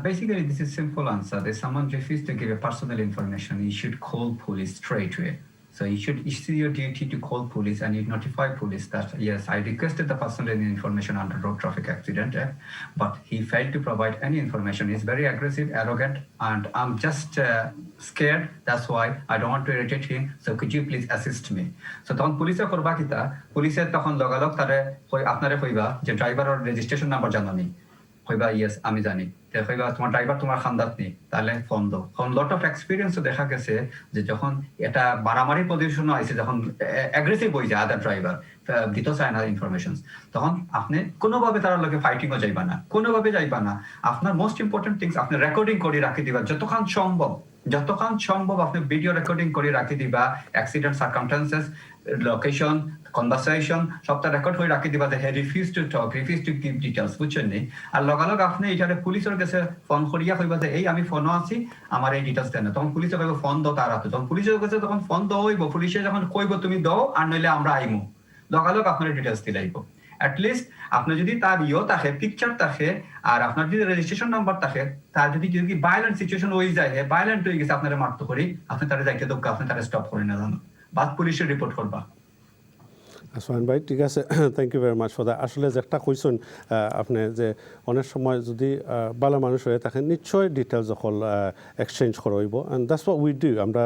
basically this is simple answer if someone refuses to give a personal information you should call police straight away so it's your duty to call police and you notify police that yes I requested the personal information under road traffic accident act but he failed to provide any information he's very aggressive arrogant and I'm just scared that's why I don't want to irritate him so could you please assist me so তখন পুলিশে করবা কিতা পুলিশে তখন লগালগ তারে আপনারে কইবা যে ড্রাইভারের রেজিস্ট্রেশন নাম্বার জানা নেই কইবা ইয়েস আমি জানি কইবা তোমার ড্রাইভার তোমার খান্দাত নেই তাহলে ফোন দাও কারণ লট অফ এক্সপিরিয়েন্সও দেখা গেছে যে যখন এটা মারামারি পজিশন আইছে যখন অ্যাগ্রেসিভ হয়ে যায় আদার ড্রাইভার দিত চায় না ইনফরমেশন তখন আপনি কোনোভাবে তার লগে ফাইটিংও যাইবা না কোনোভাবে যাইবা না আপনার মোস্ট ইম্পর্টেন্ট থিংস আপনি রেকর্ডিং করে রাখি দিবা যতক্ষণ সম্ভব যতক্ষণ সম্ভব আপনি ভিডিও রেকর্ডিং করে রাখি দিবা অ্যাক্সিডেন্ট সার্কামস্টান্সেস লোকেশন কনভারসেশন সবটা রেকর্ড করে রাখি দিবা যে he refuse to talk refuse to give details বুঝছেন নি আর লগালগ আপনি এটারে পুলিশের কাছে ফোন করিয়া কইবা যে এই আমি ফোনও আছি আমার এই ডিটেইলস দেন তখন পুলিশে কইবে ফোন দাও তার হাতে তখন পুলিশের কাছে তখন ফোন দাও হইব পুলিশে যখন কইব তুমি দাও আর নইলে আমরা আইমু লগালগ আপনার ডিটেইলস দিলাইব at least আপনি যদি তার থাকে পিকচার থাকে আর আপনার যদি রেজিস্ট্রেশন নাম্বার থাকে তার যদি ভায়োলেন্ট সিচুয়েশন হয়ে যায় ভায়োলেন্ট হয়ে গেছে আপনারা মারতে করি আপনি তারা যাইতে দোক আপনি তারা স্টপ করে না জানো বাদ পুলিশে রিপোর্ট করবা আসমান ভাই ঠিক আছে thank you very much for that আসলে যে একটা কইছেন আপনি যে অনেক সময় যদি ভালো মানুষ হয়ে থাকে নিশ্চয় ডিটেলস সকল এক্সচেঞ্জ করা হইব and that's what we do আমরা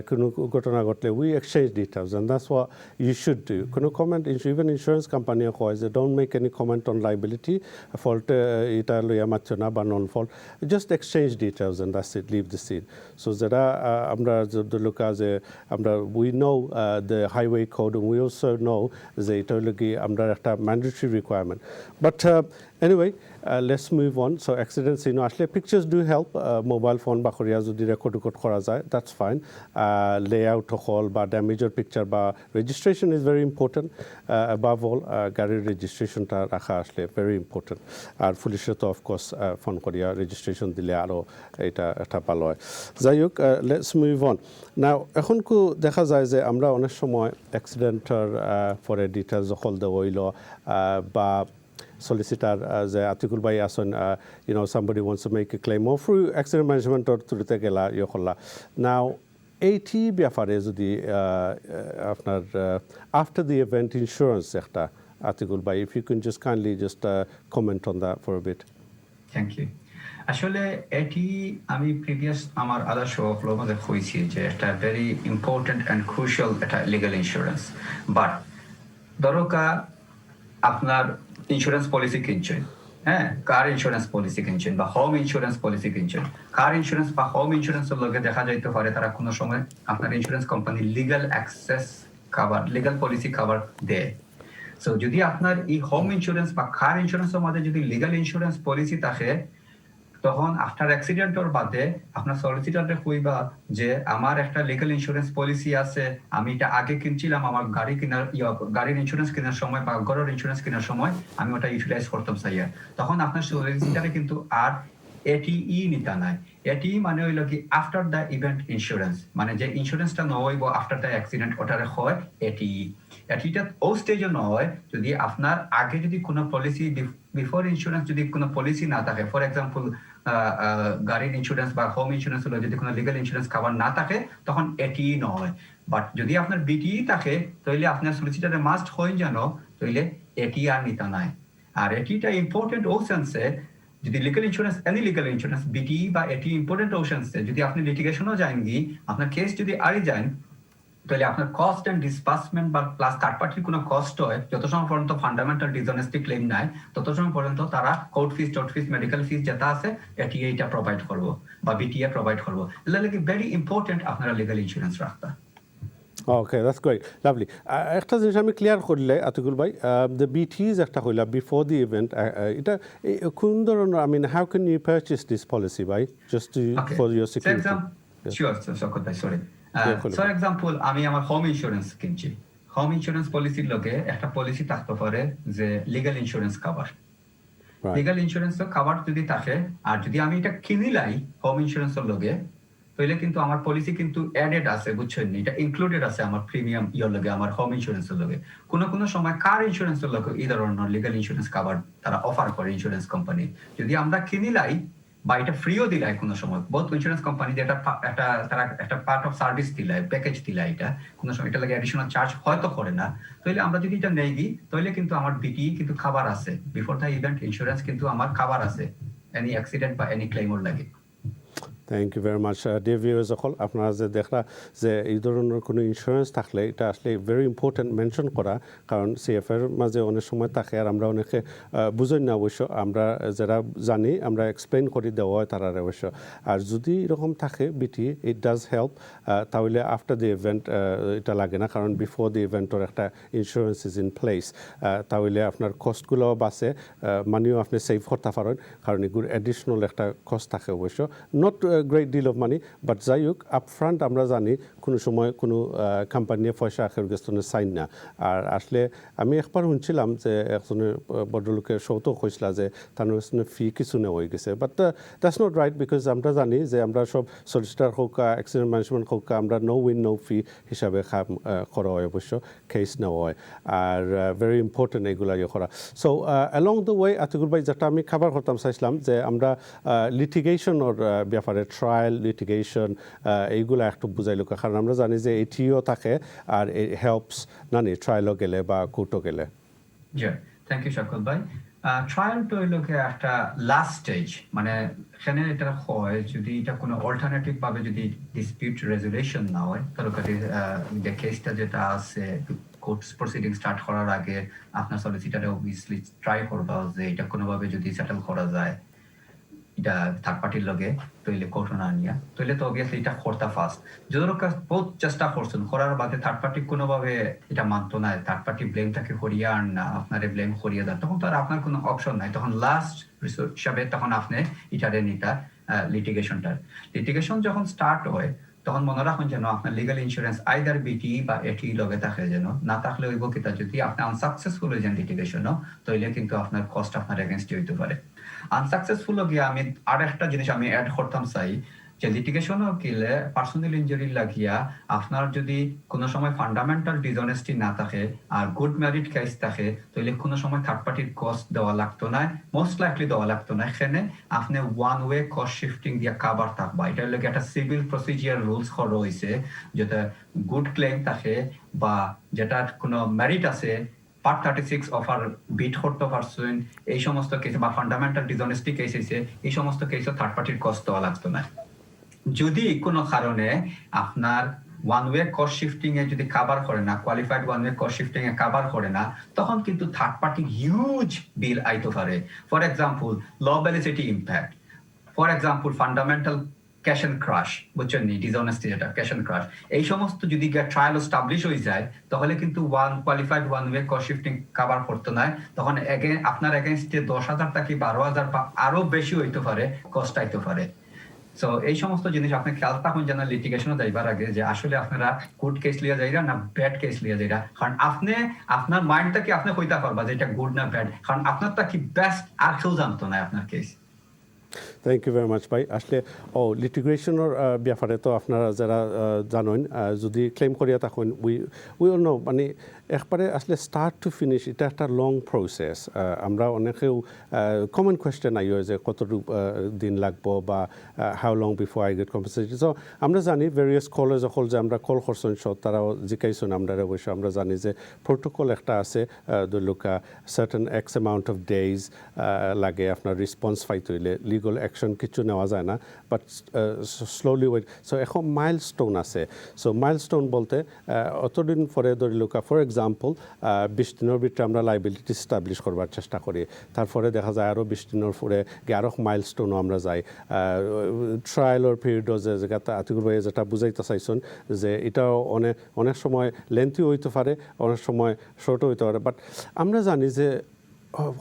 কোনো ঘটনা ঘটলে we exchange details and that's what you should do কোনো কমেন্ট ইভেন ইন্স্যুরেন্স কোম্পানিও কয় যে don't make any comment on liability fault এটা লইয়া মারছ না বা non fault just exchange details and that's it leave the scene so যারা আমরা যদি লোকা যে আমরা we know the highway code we also know যে এটা হলো কি আমরা একটা mandatory requirement but anyway let's move on so accident সিনও আসলে pictures do help mobile phone বা করিয়া যদি রেকর্ড করা যায় দ্যাটস ফাইন লে আউট হল বা ড্যামেজের পিকচার বা registration is very important above all গাড়ির রেজিস্ট্রেশনটা রাখা আসলে ভেরি ইম্পর্টেন্ট আর পুলিশে তো অফকোর্স ফোন করিয়া রেজিস্ট্রেশন দিলে আরও এটা একটা ভালো হয় যাই হোক লেটস মুভ অন না এখন দেখা যায় যে আমরা অনেক সময় অ্যাক্সিডেন্টের পরে ডিটেলস হল দেওয়া হইল বা solicitor যে আতিকুল ভাই আসেন somebody wants to make a claim or through accident management or থ্রুতে গেলা ইয়কল্লা নাও এইটি ব্যাপারে যদি আপনার after the event insurance একটা আতিকুল ভাই if you can just kindly just comment on that for a bit. Thank you. আসলে এটি আমি প্রিভিয়াস আমার আদার শো অফ মধ্যে কইছি যে এটা ভেরি ইম্পর্টেন্ট অ্যান্ড ক্রুশিয়াল এটা লিগ্যাল ইন্স্যুরেন্স বাট দরকার আপনার ইন্স্যুরেন্স পলিসি কিনছেন হ্যাঁ কার ইন্স্যুরেন্স পলিসি কিনছেন বা হোম ইন্স্যুরেন্স পলিসি কিনছেন কার ইন্স্যুরেন্স বা হোম ইন্স্যুরেন্সের লগে দেখা যাইতে পারে তারা কোনো সময় আপনার insurance company legal access cover legal policy cover দেয় সো যদি আপনার এই হোম ইন্স্যুরেন্স বা কার ইন্স্যুরেন্সের মধ্যে যদি লিগ্যাল ইন্স্যুরেন্স পলিসি থাকে তখন আফটার অ্যাক্সিডেন্টের বাদে আপনার সলিসিটরে কইবা যে আমার একটা লিগ্যাল ইন্স্যুরেন্স পলিসি আছে আমি এটা আগে কিনছিলাম আমার গাড়ির ইন্স্যুরেন্স কেনার সময় বা ঘরের ইন্স্যুরেন্স কেনার সময় আমি ওটা ইউটিলাইজ করতাম চাইয়া তখন আপনার সলিসিটরে কিন্তু আর এটিই নিতা নাই এটি মানে হইল কি আফটার দ্য ইভেন্ট ইন্স্যুরেন্স মানে যে ইন্স্যুরেন্সটা নইব আফটার দ্য অ্যাক্সিডেন্ট ওটারে হয় এটিটা ও স্টেজে নয় যদি আপনার আগে যদি কোনো পলিসি বিফোর ইন্স্যুরেন্স যদি কোনো পলিসি না থাকে ফর এক্সাম্পল গাড়ির ইন্স্যুরেন্স বা হোম ইন্স্যুরেন্স হলো যদি কোনো লিগ্যাল ইন্স্যুরেন্স কভার না থাকে তখন এটি নয় বাট যদি আপনার বিটি থাকে তাহলে আপনার সলিসিটরে মাস্ট হয়ে জানো তাহলে এটি আর নিতা নাই আর এটিটা ইম্পর্টেন্ট ও সেন্সে যদি legal insurance any legal insurance বিটি বা এটি ইম্পর্টেন্ট ও সেন্সে যদি আপনি লিটিগেশনও যান গিয়ে আপনার কেস যদি আরই যান তাহলে আপনার কস্ট এন্ড ডিসবার্সমেন্ট বা প্লাস থার্ড পার্টির কোনো কস্ট হয় যত সময় পর্যন্ত ফান্ডামেন্টাল ডিসঅনেস্টি ক্লেম নাই তত সময় পর্যন্ত তারা কোর্ট ফিস মেডিকেল ফিস যেটা আছে এটি এইটা প্রোভাইড করবো বা বিটিএ প্রোভাইড করবো এগুলো লাগে ভেরি ইম্পর্টেন্ট আপনারা লিগ্যাল ইন্স্যুরেন্স রাখতা ওকে দ্যাটস গ্রেট লাভলি একটা জিনিস আমি ক্লিয়ার করলে আতিকুল ভাই দ্য বিটিজ একটা হইলা বিফোর দি ইভেন্ট এটা কোন ধরনের I mean how can you purchase this policy ভাই just for your security sure Shawkat ভাই সরি ফর এক্সাম্পল আমি আমার হোম ইন্স্যুরেন্স কিনছি হোম ইন্স্যুরেন্স পলিসির লগে একটা পলিসি থাকতে পারে যে legal insurance cover legal insurance cover যদি থাকে আর যদি আমি এটা কিনিলাই হোম ইন্স্যুরেন্সের লগে তাহলে কিন্তু আমার পলিসি কিন্তু অ্যাডেড আছে বুঝছেন এটা ইনক্লুডেড আছে আমার প্রিমিয়াম ইয়ার লগে আমার হোম ইন্স্যুরেন্সের লগে কোনো সময় কার ইন্স্যুরেন্সের লগে এই ধরনের লিগ্যাল ইন্স্যুরেন্স কভার তারা অফার করে ইন্স্যুরেন্স কোম্পানি যদি আমরা কিনিলাই বা এটা ফ্রিও দিলাই কোনো সময় বহুত ইন্স্যুরেন্স কোম্পানি যেটা তারা একটা পার্ট অফ সার্ভিস দিলাই প্যাকেজ দিলাই এটা কোনো সময় এটা লাগে অ্যাডিশনাল চার্জ হয়তো করে না তাহলে আমরা যদি এটা নেই গি তাহলে কিন্তু আমার বিটি কিন্তু খাবার আছে বিফোর দ্য ইভেন্ট ইন্স্যুরেন্স কিন্তু আমার খাবার আছে এনি অ্যাক্সিডেন্ট বা এনি ক্লেমর লাগে thank you very much dear viewers সকল আপনারা যে দেখলা যে এই ধরনের কোনো ইন্স্যুরেন্স থাকলে এটা আসলে ভেরি ইম্পর্টেন্ট মেনশন করা কারণ সিএফের মাঝে অনেক সময় থাকে আর আমরা অনেকে বুঝই না অবশ্য আমরা যারা জানি আমরা এক্সপ্লেন করে দেওয়া হয় তারা অবশ্য আর যদি এরকম থাকে বিটি ইট ডাজ হেল্প তাহলে আফটার দি ইভেন্ট এটা লাগে না কারণ বিফোর দি ইভেন্টের একটা ইন্স্যুরেন্স ইজ ইন প্লেস তাহলে আপনার কস্টগুলোও বাঁচে মানিও আপনি সেভ করতে পারেন কারণ এগুলো অ্যাডিশনাল একটা কস্ট থাকে অবশ্য not great deal of money but যাই হোক আপফ্রন্ট আমরা জানি কোনো সময় কোনো কোম্পানি নিয়ে পয়সা আখের গেস্তনের সাইন না আর আসলে আমি একবার শুনছিলাম যে একজনের ভদ্রলোকের শোতেও কইছিল যে তার ফি কিছু নেওয়া হয়ে গেছে but that's not right because আমরা জানি যে আমরা সব সলিসিটার হোক অ্যাক্সিডেন্ট ম্যানেজমেন্ট হোক আমরা নো উইন নো ফি হিসাবে করা হয় অবশ্য কেস নেওয়া হয় আর ভেরি ইম্পর্টেন্ট এগুলা ইয়ে করা so along the way Atikul ভাই যেটা আমি খাবার করতাম চাইছিলাম যে আমরা লিটিগেশনের ব্যাপারে ট্রায়াল লিটিগেশন এইগুলো একটু বুঝাইল কারণ আমরা জানি যে এটিও থাকে আর হেল্পস নানি ট্রায়ালও গেলে বা কোর্টও গেলে থ্যাংক ইউ শাকুল ভাই ট্রায়াল তো হইলোকে একটা লাস্ট স্টেজ মানে এখানে এটা হয় যদি এটা কোনো অল্টারনেটিভ ভাবে যদি ডিসপিউট রেজুলেশন না হয় তরকারি যে কেসটা যেটা আছে কোর্ট প্রসিডিং স্টার্ট করার আগে আপনার সলিসিটারে অবভিয়াসলি ট্রাই করবা যে এটা কোনোভাবে যদি সেটেল করা যায় এটা থার্ড পার্টির লগে তৈলে কোর্ট না নিয়া তৈলে তো অবভিয়াসলি এটা করতা ফার্স্ট যদিও বহুত চেষ্টা করছেন করার বাদে থার্ড পার্টি কোনোভাবে এটা মানতো না থার্ড পার্টি ব্লেমটাকে করিয়ে আন না আপনারে ব্লেম করিয়ে দেন তখন তো আর আপনার কোনো অপশন নাই তখন লাস্ট রিসোর্স হিসাবে তখন আপনি এটারে নিতা লিটিগেশন যখন স্টার্ট হয় তখন মনে রাখুন যেন আপনার লিগাল ইন্স্যুরেন্স আইদার বিটি বা এটি লগে থাকে যেন না থাকলে ওই বকিতা যদি আপনি আনসাকসেসফুল হয়ে যান লিটিগেশনও তাইলে কিন্তু আপনার কস্ট আপনার এগেইনস্টে হইতে পারে আনসাকসেসফুল গিয়ে আমি আর একটা জিনিস আমি অ্যাড করতাম চাই যে লিটিগেশনও কিলে পার্সোনাল ইনজুরি লাগিয়া আপনার যদি কোনো সময় ফান্ডামেন্টাল ডিসঅনেস্টি না থাকে আর গুড মেরিট কেস থাকে তাহলে কোনো সময় থার্ড পার্টির কস্ট দেওয়া লাগতো না মোস্ট লাইকলি দেওয়া লাগতো না এখানে আপনি ওয়ান ওয়ে কস্ট শিফটিং দিয়ে কাভার থাকবা এটার লগে একটা সিভিল প্রসিজিয়ার রুলস করা হয়েছে যেটা গুড ক্লেম থাকে বা যেটা কোনো মেরিট আছে পার্ট 36 অফার বিট করতে পারছেন এই সমস্ত কেস বা ফান্ডামেন্টাল ডিসঅনেস্টি কেস এসে এই সমস্ত কেসে থার্ড পার্টির কস্ট দেওয়া লাগতো না যদি কোনো কারণে আপনার ওয়ান ওয়ে কস্ট শিফটিং এ যদি কভার করে না qualified one way cost shifting এ কভার করে না তখন কিন্তু থার্ড পার্টি হিউজ বিল আইতে পারে for example liability impact for example fundamental cash and crash বুঝছেন নি ডিসঅনেস্টি যেটা ক্যাশ এন্ড ক্রাশ এই সমস্ত যদি ট্রায়াল এস্টাবলিশ হয়ে যায় তাহলে কিন্তু one qualified one way cost shifting cover করতে না তখন আপনার এগেইনস্টে 10,000 টাকা 12,000 বা আরো বেশি হইতে পারে কস্ট আইতে পারে সো এই সমস্ত জিনিস আপনি খেয়াল রাখুন যেন লিটিগেশনে যাইবার আগে যে আসলে আপনারা গুড কেস লিয়া যাইরা না ব্যাড কেস লিয়া যাইরা কারণ আপনি আপনার মাইন্ডটাকে আপনি কইতা পারবা যে এটা গুড না ব্যাড কারণ আপনারটা কি বেস্ট আর কেউ জানতো না আপনার case thank you very much ভাই আসলে লিটিগেশনের ব্যাপারে তো আপনারা যারা জানেন যদি ক্লেম করিয়া থাকুন উই অল নো মানে একবারে আসলে স্টার্ট টু ফিনিশ এটা একটা লং প্রসেস আমরা অনেকেও কমন কোয়েশ্চেন আইও যে কতটুকু দিন লাগবো বা how long before I get compensated so আমরা জানি ভেরিয়াস কলেজ অকল যে আমরা কল করছেন সব তারাও জিকাইছেন আমরা অবশ্য আমরা জানি যে প্রোটোকল একটা আছে ধরলুক certain X amount of days লাগে আপনার রেসপন্স পাইতে হইলে লিগাল অ্যাকশন কিছু নেওয়া যায় না বাট স্লোলি ওয়েট সো এখন মাইলস্টোন আছে সো মাইলস্টোন বলতে অতদিন পরে ধরলুক ফর এক্সাম্পল 20 দিনের ভিতরে আমরা লাইবিলিটি স্টাবলিশ করবার চেষ্টা করি তারপরে দেখা যায় আরও 20 দিনের পরে আরও মাইলস্টোনও আমরা যাই ট্রায়ালের পিরিয়ডও যে জায়গাটা আতিকুল ভাই যেটা বুঝাইতে চাইছেন যে এটাও অনেক সময় লেন্থি হইতে পারে অনেক সময় শর্টও হইতে পারে বাট আমরা জানি যে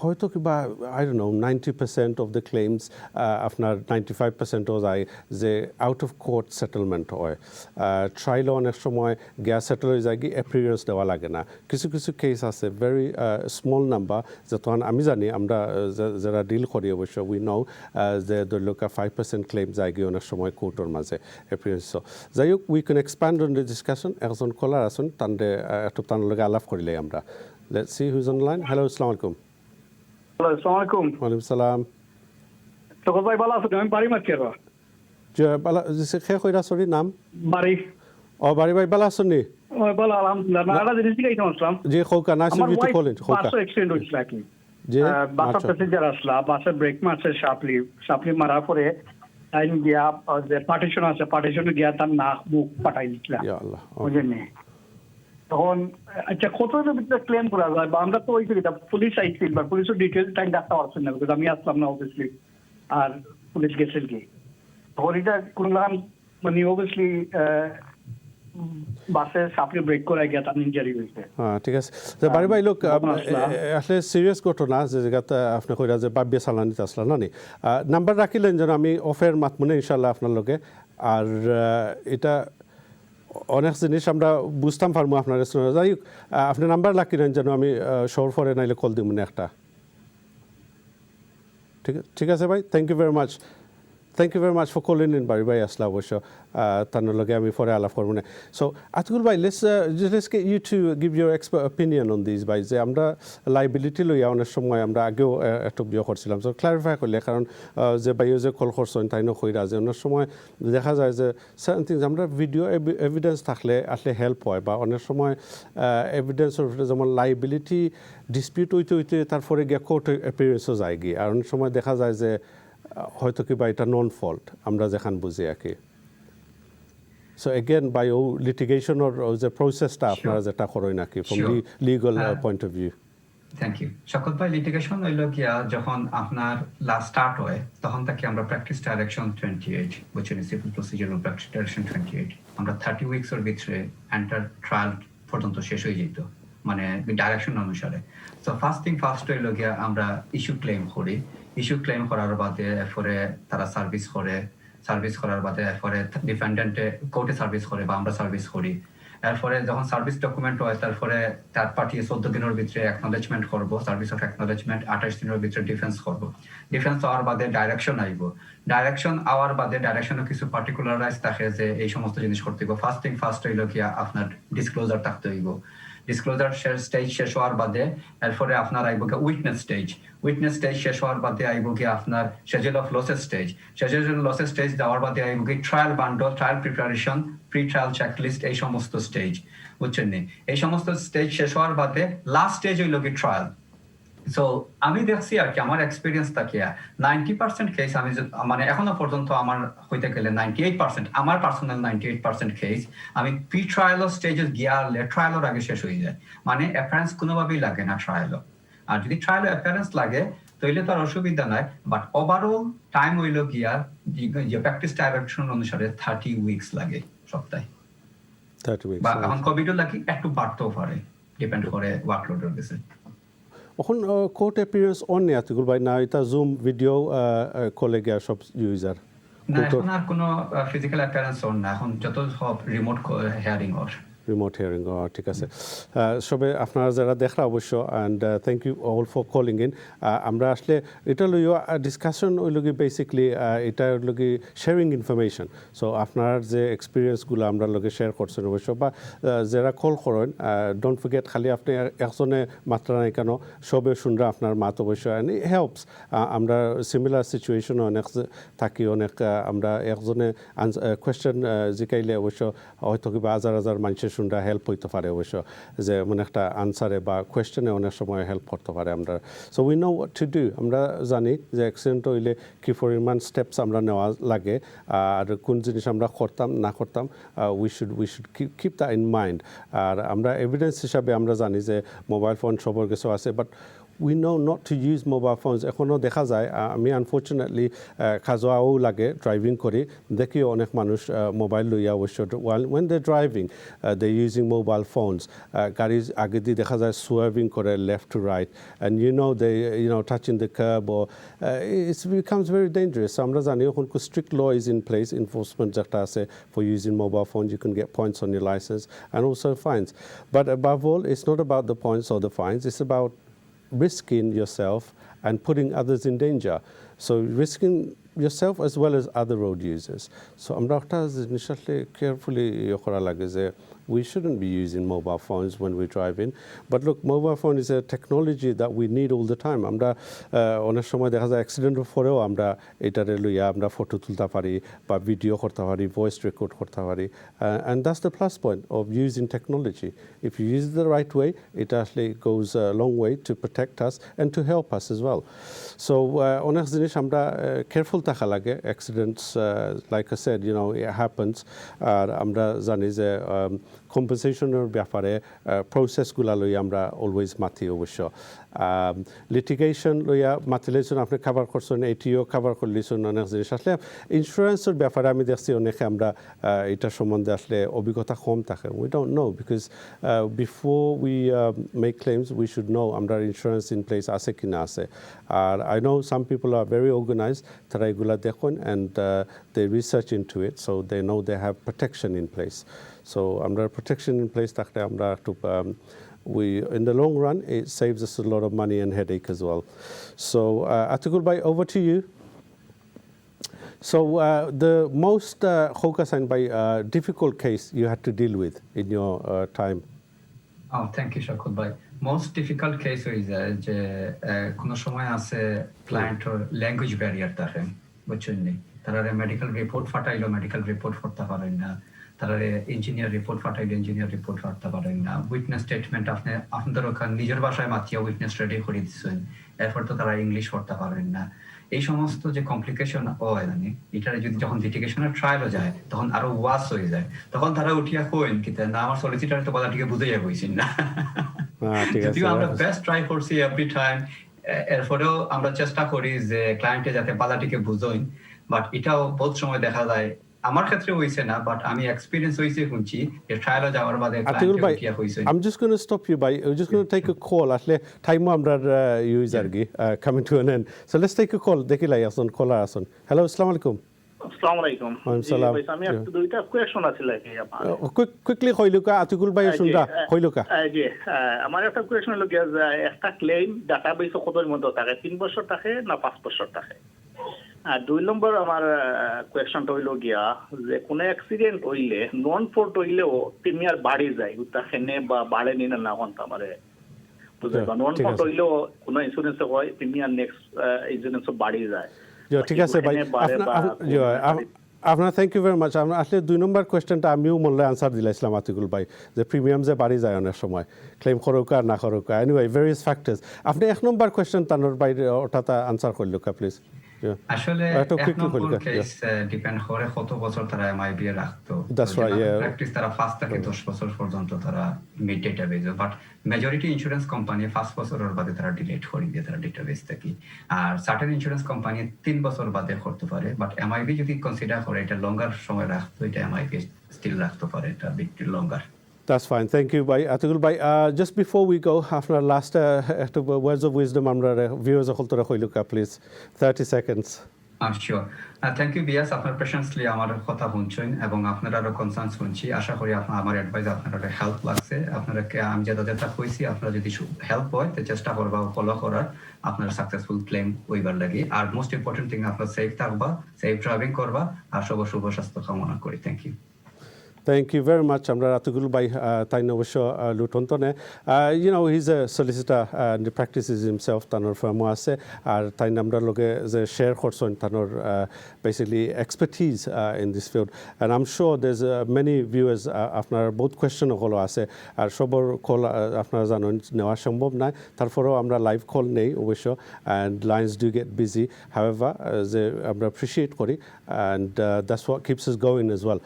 হয়তো কিবা I don't know 90% of the claims আপনার 95%ও যায় যে আউট অফ কোর্ট সেটেলমেন্ট হয় ট্রায়ালও অনেক সময় গ্যাস সেটেল হয়ে যায় কি অ্যাপিয়ারেন্স দেওয়া লাগে না কিছু কিছু কেস আছে ভেরি স্মল নাম্বার যে তখন আমি জানি আমরা যারা ডিল করি অবশ্য উই নো যে ধরলুক 5% ক্লেম যায় গিয়ে অনেক সময় কোর্টের মাঝে অ্যাপিয়ারেন্স যাই হোক we can expand on the discussion একজন কলার আছেন তানরে একটু তার লগে আলাপ করিলে আমরা let's see who's online hello আসসালামু আলাইকুম আসসালামু আলাইকুম ওয়ালাইকুম সালাম তো ভাই ভালো আছেন আমি বাড়ি মারছি আর যে বালা যে খে কইরা সরি নাম বাড়ি বাড়ি ভাই বালা আছেন নি ভালো আলহামদুলিল্লাহ না আলাদা জিনিস কি আসলাম জি খোকা নাইস টু মিট কলেজ খোকা বাসা এক্সটেন্ড হইছিল কি জি বাসা প্যাসেঞ্জার আসলা বাসা ব্রেক মারছে শাপলি মারা পরে আইন গিয়া যে পার্টিশন আছে পার্টিশনে গিয়া তার নাক মুখ পাঠাই দিছিলাম ইয়া আল্লাহ বুঝেন তখন আচ্ছা কত ভিতরে ক্লেম করা যায় বা আমরা তো ওই পুলিশ আইছিল বা পুলিশের ডিটেলস টাইম ডাকতে পারছেন না বিকজ আমি আসলাম না অবভিয়াসলি আর পুলিশ গেছেন কি তখন এটা কোনো মানে অবভিয়াসলি বাসে সাপ্লি ব্রেক করে গিয়া তার ইনজারি হয়েছে। হ্যাঁ ঠিক আছে। বাড়ি ভাই লোক আসলে সিরিয়াস ঘটনা যে জায়গাতে আপনি কইরা যে বাব্যে চালানিত আসলা না নি নাম্বার রাখিলেন যেন আমি অফের মাতমনে ইনশাল্লাহ আপনার লগে আর এটা অনেক জিনিস আমরা বুঝতাম পারবো আপনার যাই হোক আপনি নাম্বার রাখিলেন যেন আমি শোর পরে নাইলে কল দিব না একটা ঠিক আছে ভাই thank you very much Thank you very much for calling in, Bari Bhai Asla Washo. Tannologe ami for ala formune. So, Atul Bhai, let's get you to give your expert opinion on these. Bhai, যে আমরা liability লইয়া অনেক সময় আমরা আগেও একটু বিয়ে করছিলাম। So, clarify করলে কারণ যে বাইও যে কল করছেন তাই না কইরা যে অনেক সময় দেখা যায় যে certain things আমরা ভিডিও এভিডেন্স থাকলে আসলে হেল্প হয় বা অনেক সময় এভিডেন্সের যেমন লাইবিলিটি ডিসপিউট হইতে তারপরে গিয়ে কোর্ট অ্যাপিয়ারেন্সও যায় গিয়ে আর অনেক সময় দেখা যায় যে হয়তো কি বা এটা নন ফল্ট আমরা যেখান বুঝি আর কি সো এগেন বাই ও লিটিগেশনের যে প্রসেসটা আপনারা যেটা করেন নাকি from legal point of view thank you শকত ভাই লিটিগেশন হইল গিয়া যখন আপনার লাস্ট স্টার্ট হয় তখন থেকে আমরা practice direction 28 which is civil procedural practice direction 28 আমরা 30 উইকস এর ভিতরে এন্টার ট্রায়াল পর্যন্ত শেষ হয়ে যেত মানে ডাইরেকশন অনুসারে সো ফার্স্ট থিং ফার্স্ট হইল গিয়া আমরা ইস্যু ক্লেম করি ইস্যু ক্লেম করার বাদে এরপরে তারা সার্ভিস করার বাদে এরপরে ডিফেন্ডেন্টে কোর্টে সার্ভিস করে বা আমরা সার্ভিস করি এরপরে যখন সার্ভিস ডকুমেন্ট হয় তারপরে থার্ড পার্টি 14 দিনের ভিতরে অ্যাকনলেজমেন্ট করব সার্ভিস অফ অ্যাকনলেজমেন্ট 28 দিনের ভিতরে ডিফেন্স করব ডিফেন্স হওয়ার বাদে ডাইরেকশন আইব ডাইরেকশন আওয়ার বাদে ডাইরেকশনে কিছু পার্টিকুলারাইজ থাকে যে এই সমস্ত জিনিস করতে হইব ফার্স্ট থিং ফার্স্ট হইল কি আপনার ডিসক্লোজার থাকতে হইব ডিসক্লোজার স্টেজ শেষ হওয়ার বাদে এরপরে আপনার আইব কি উইটনেস স্টেজ শেষ হওয়ার বাদে আইব কি আপনার শেজুল অফ লসেস স্টেজ দেওয়ার বাদে আইব কি trial bundle trial preparation pre trial checklist এই সমস্ত স্টেজ বুঝছেন নি এই সমস্ত স্টেজ শেষ হওয়ার বাদে লাস্ট স্টেজ হইল কি ট্রায়াল সো আমি দেখছি আর কি আমার এক্সপিরিয়েন্স থাকিয়া 90% কেস আমি মানে এখনো পর্যন্ত আমার হইতে গেলে 98% আমার পার্সোনাল 98% কেস আমি প্রি ট্রায়াল স্টেজে গিয়ে ট্রায়ালের আগে শেষ হয়ে যায় মানে অ্যাপিয়ারেন্স কোনোভাবেই লাগে না ট্রায়াল আর যদি ট্রায়াল অ্যাপিয়ারেন্স লাগে তাহলে তো আর অসুবিধা নাই বাট ওভারঅল টাইম হইল গিয়া যে প্র্যাকটিস ডাইরেকশন অনুসারে 30 উইকস লাগে সপ্তাহে 30 উইকস বা এখন কোভিডও লাগি একটু বাড়তেও পারে ডিপেন্ড করে ওয়ার্কলোডের বেসে এখন কোর্ট অ্যাপিয়ারেন্স অন নেই আতিকুল ভাই না এটা জুম ভিডিও কলেগিয়া সব ইউজার না এখন আর কোনো ফিজিক্যাল অ্যাপিয়ারেন্স অন না এখন যত সব remote hearing or remote hearing ঠিক আছে সবে আপনারা যারা দেখরা অবশ্য and thank you all for calling in আমরা আসলে এটা লইও ডিসকাশন ওই লগি বেসিকলি এটা লগি শেয়ারিং ইনফরমেশন সো আপনার যে এক্সপিরিয়েন্সগুলো আমরা লগে শেয়ার করছেন অবশ্য বা যারা কল করেন ডোন্ট ফরগেট খালি আপনি একজনে মাত্রা নাই কেন সবে শুনরা আপনার মাত অবশ্য হেল্পস আমরা সিমিলার সিচুয়েশন অনেক থাকি অনেক আমরা একজনে কোয়েশ্চেন জিকাইলে অবশ্য হয়তো কিবা হাজার মানুষের শুনরা হেল্প হইতে পারে অবশ্য যে মানে একটা আনসারে বা কোয়েশ্চেনে অনেক সময় হেল্প করতে পারে আমরা so we know what to do আমরা জানি যে অ্যাক্সিডেন্ট হইলে কী পরিমাণ স্টেপস আমরা নেওয়া লাগে আর কোন জিনিস আমরা করতাম না করতাম we should keep the in mind আর আমরা এভিডেন্স হিসাবে আমরা জানি যে মোবাইল ফোন সবার কিছু আছে but we know not to use mobile phones এখনো দেখা যায় আমি আনফর্চুনেটলি খাজোয়াও লাগে ড্রাইভিং করি দেখি অনেক মানুষ মোবাইল লইয়া অবশ্য when they're driving they're using mobile phones গাড়ির আগে দিয়ে দেখা যায় সুয়ার্ভিং করে left to right and they touching the curb or it becomes very dangerous আমরা জানি এখন strict law is in place enforcement যেটা আছে for using mobile phones you can get points on your license and also fines but above all it's not about the points or the fines it's about risking yourself and putting others in danger. So risking yourself as well as other road users. So আমরা একটা initially carefully করা লাগে যে we shouldn't be using mobile phones when we're driving. But look, mobile phone is a technology that we need all the time. আমরা অনেক সময় দেখা যায় অ্যাক্সিডেন্টের পরেও আমরা এটারে লইয়া আমরা ফটো তুলতে পারি বা ভিডিও করতে পারি ভয়েস রেকর্ড করতে পারি and that's the plus point of using technology. If you use it the right way, it actually goes a long way to protect us and to help us as well. So অনেক জিনিস জিনিস আমরা কেয়ারফুল থাকা লাগে accidents like I said you know it happens আর আমরা জানি যে কম্পেনসেশনের ব্যাপারে প্রসেসগুলা লই আমরা অলওয়েজ মাথি অবশ্য লিটিগেশন লইয়া মাতিলেছেন আপনি কাভার করছেন এটিও কাভার করলেছেন অনেক জিনিস আসলে ইন্স্যুরেন্সের ব্যাপারে আমি দেখছি অনেকে আমরা এটা সম্বন্ধে আসলে অভিজ্ঞতা কম থাকে we don't know because before we make claims we should know আমরা ইন্স্যুরেন্স ইন প্লেস আছে কি না আছে আর I know some people are very organise তারা এগুলা দেখুন and they research into it so they know they have protection in place so আমরা প্রোটেকশন ইন প্লেস থাকলে আমরা একটু in the long run, it saves us a lot of money and headache as well. So, Atikul Bhai, over to you. So, the most difficult case you had to deal with in your time? Oh, thank you, Shakul Bhai. Most difficult case is যে কোনো সময় আছে ক্লায়েন্ট ল্যাঙ্গুয়েজ ব্যারিয়ার থাকে বুঝছেন নি তারা মেডিকেল রিপোর্ট ফাটাইলো মেডিকেল রিপোর্ট করতে পারেন না তারা ইঞ্জিনিয়ার রিপোর্ট ফাটাইলে ইঞ্জিনিয়ার রিপোর্ট ফাটতে পারেন না উইটনেস স্টেটমেন্ট আপনি আপনাদের ওখানে নিজের ভাষায় মাতিয়া উইটনেস রেডি করে দিচ্ছেন এরপর তো তারা ইংলিশ পড়তে পারেন না এই সমস্ত যে কমপ্লিকেশন হয় জানি এটারে যদি যখন লিটিগেশনের ট্রায়ালও যায় তখন আরো ওয়াস হয়ে যায় তখন তারা উঠিয়া কইন কি না আমার সলিসিটার তো কথাটিকে বুঝাইয়া কইছেন না যদিও আমরা বেস্ট ট্রাই করছি এভরি টাইম এরপরেও আমরা চেষ্টা করি যে ক্লায়েন্টে যাতে বালাটিকে বুঝোইন বাট এটাও বহুত সময় দেখা যায় আমার ক্ষেত্রে হইছে না বাট আমি এক্সপেরিয়েন্স হইছে শুনছি যে ট্রায়ালে যাওয়ার বাদে ক্লায়েন্টে উঠিয়া হইছে I'm just going to stop you by we're just going to take a call আসলে টাইম আমরা use আরগি coming to an end so let's take a call দেখি লাই আসুন কলার আসুন হ্যালো আসসালামু আলাইকুম আসসালামু আলাইকুম আসসালাম আমি একটু দুইটা কোয়েশ্চন আছে লাগে আমার কুইকলি কইলুকা আতিকুল ভাই শুনরা কইলুকা জি আমার একটা কোয়েশ্চন হলো যে একটা ক্লেম ডাটাবেসে কতর মধ্যে থাকে 3 বছর থাকে না 5 বছর থাকে আর 2 নম্বর আমার কোয়েশ্চনটা হইলো গিয়া যে কোনো অ্যাক্সিডেন্ট হইলে নন ফোর্ট হইলেও প্রিমিয়ার বাড়ি যায় ওটা খেনে বা বাড়ে নিনা না কোন আমারে বুঝবা নন ফোর্ট হইলেও কোনো ইন্স্যুরেন্স হয় প্রিমিয়ার নেক্সট ইন্স্যুরেন্স বাড়ি যায় ঠিক আছে ভাই আপনার থ্যাংক ইউ ভেরি মাচ আসলে 2 নম্বর কোয়েশ্চনটা আমিও মূল্যে আনসার দিলাইছিলাম আতিকুল ভাই যে প্রিমিয়াম যে বাড়ি যায় অনেক সময় ক্লেম করুকা না করুকা এনিওয়ে ভেরিয়াস ফ্যাক্টরস আপনি 1 নম্বর কোয়েশ্চন তানোর বাইরে ওটাতে আনসার করলুকা প্লিজ আসলে এক নম্বর কেস ডিপেন্ড করে কত বছর তারা এমআইবি এ রাখতো দ্যাটস রাইট ইয়া প্র্যাকটিস তারা 5 থেকে 10 বছর পর্যন্ত তারা mid database but majority insurance company 5 বছরের বাদে তারা ডিলিট করে দিয়ে তারা ডেটাবেজ থেকে আর সার্টেন ইন্স্যুরেন্স কোম্পানি 3 বছর বাদে করতে পারে বাট এমআইবি যদি কনসিডার করে এটা লঙ্গার সময় রাখতো এটা এমআইবি স্টিল রাখতে পারে এটা bit longer That's fine. Thank you, Bhai. Atikul Bhai, just before we go, after our last words of wisdom, our viewers, please, 30 seconds. Sure. Thank you, Bias. আপনার পেশেন্সলি আমার কথা শুনছেন এবং আপনারা কনসার্ন শুনছি আশা করি আমার অ্যাডভাইস আপনারা হেল্প লাগছে আপনারা আমি যেটা কইছি আপনারা যদি হেল্প হয় তো চেষ্টা করবা ফলো করার আপনারা সাকসেসফুল ক্লেম হইবার লাগি আর মোস্ট ইম্পর্টেন্ট থিং আপনারা সেফ থাকবা সেফ ড্রাইভিং করবা আর সবার শুভ স্বাস্থ্য কামনা করি thank you Thank you very much. Amra Atikul Bhai taino obosho lutontone. You know, he's a solicitor and he practices himself tanor firm ase ar tain amra loge je share korson tanor basically expertise in this field and I'm sure there's many viewers apnar both question holo ase ar sobor call apnara janon newa সম্ভব না তারপরেও আমরা লাইভ কল নেই অবশ্য and lines do get busy however যে আমরা appreciate করি and that's what keeps us going as well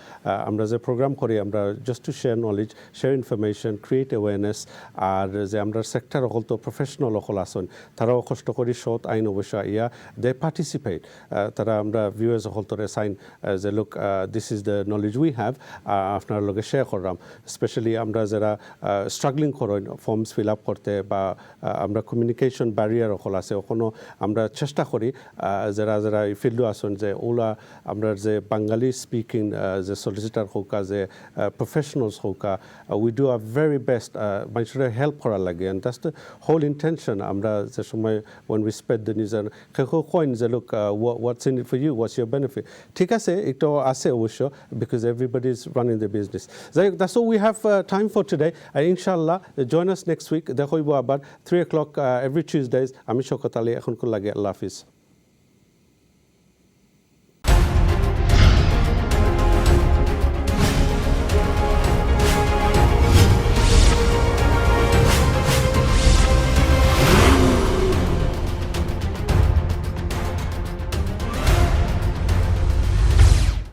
আমরা যে program করি আমরা just to share knowledge share information create awareness আর যে আমরা সেক্টর হল তো প্রফেশনাল হল আসন তারাও কষ্ট করি সৎ আইন অবশ্য ইয়া দে পার্টিসিপেট তারা আমরা ভিউয়ার্স হল তোরে সাইন যে look this is the knowledge we have আপনার লগে শেয়ার করলাম স্পেশালি আমরা যারা স্ট্রাগলিং করেন ফর্মস ফিল আপ করতে বা আমরা কমিউনিকেশন ব্যারিয়ার হল আছে ওখানে আমরা চেষ্টা করি যারা যারা এই ফিল্ডে আসন যে ওলা আমরা যে বাঙালি স্পিকিং যে সলিসিটার হোক যে professionals হোক we do our very best মানুষের হেল্প করার লাগে and that's the whole intention আমরা যে সময় when we spread the news and coin যে look what's in it for you what's your benefit ঠিক আছে এটা আছে অবশ্য because everybody is running the business that's all we have time for today inshallah join us next week দেখা হইব আবার 3 o'clock every Tuesdays আমি শওকত আলী এখন লাগে আল্লাহ হাফেজ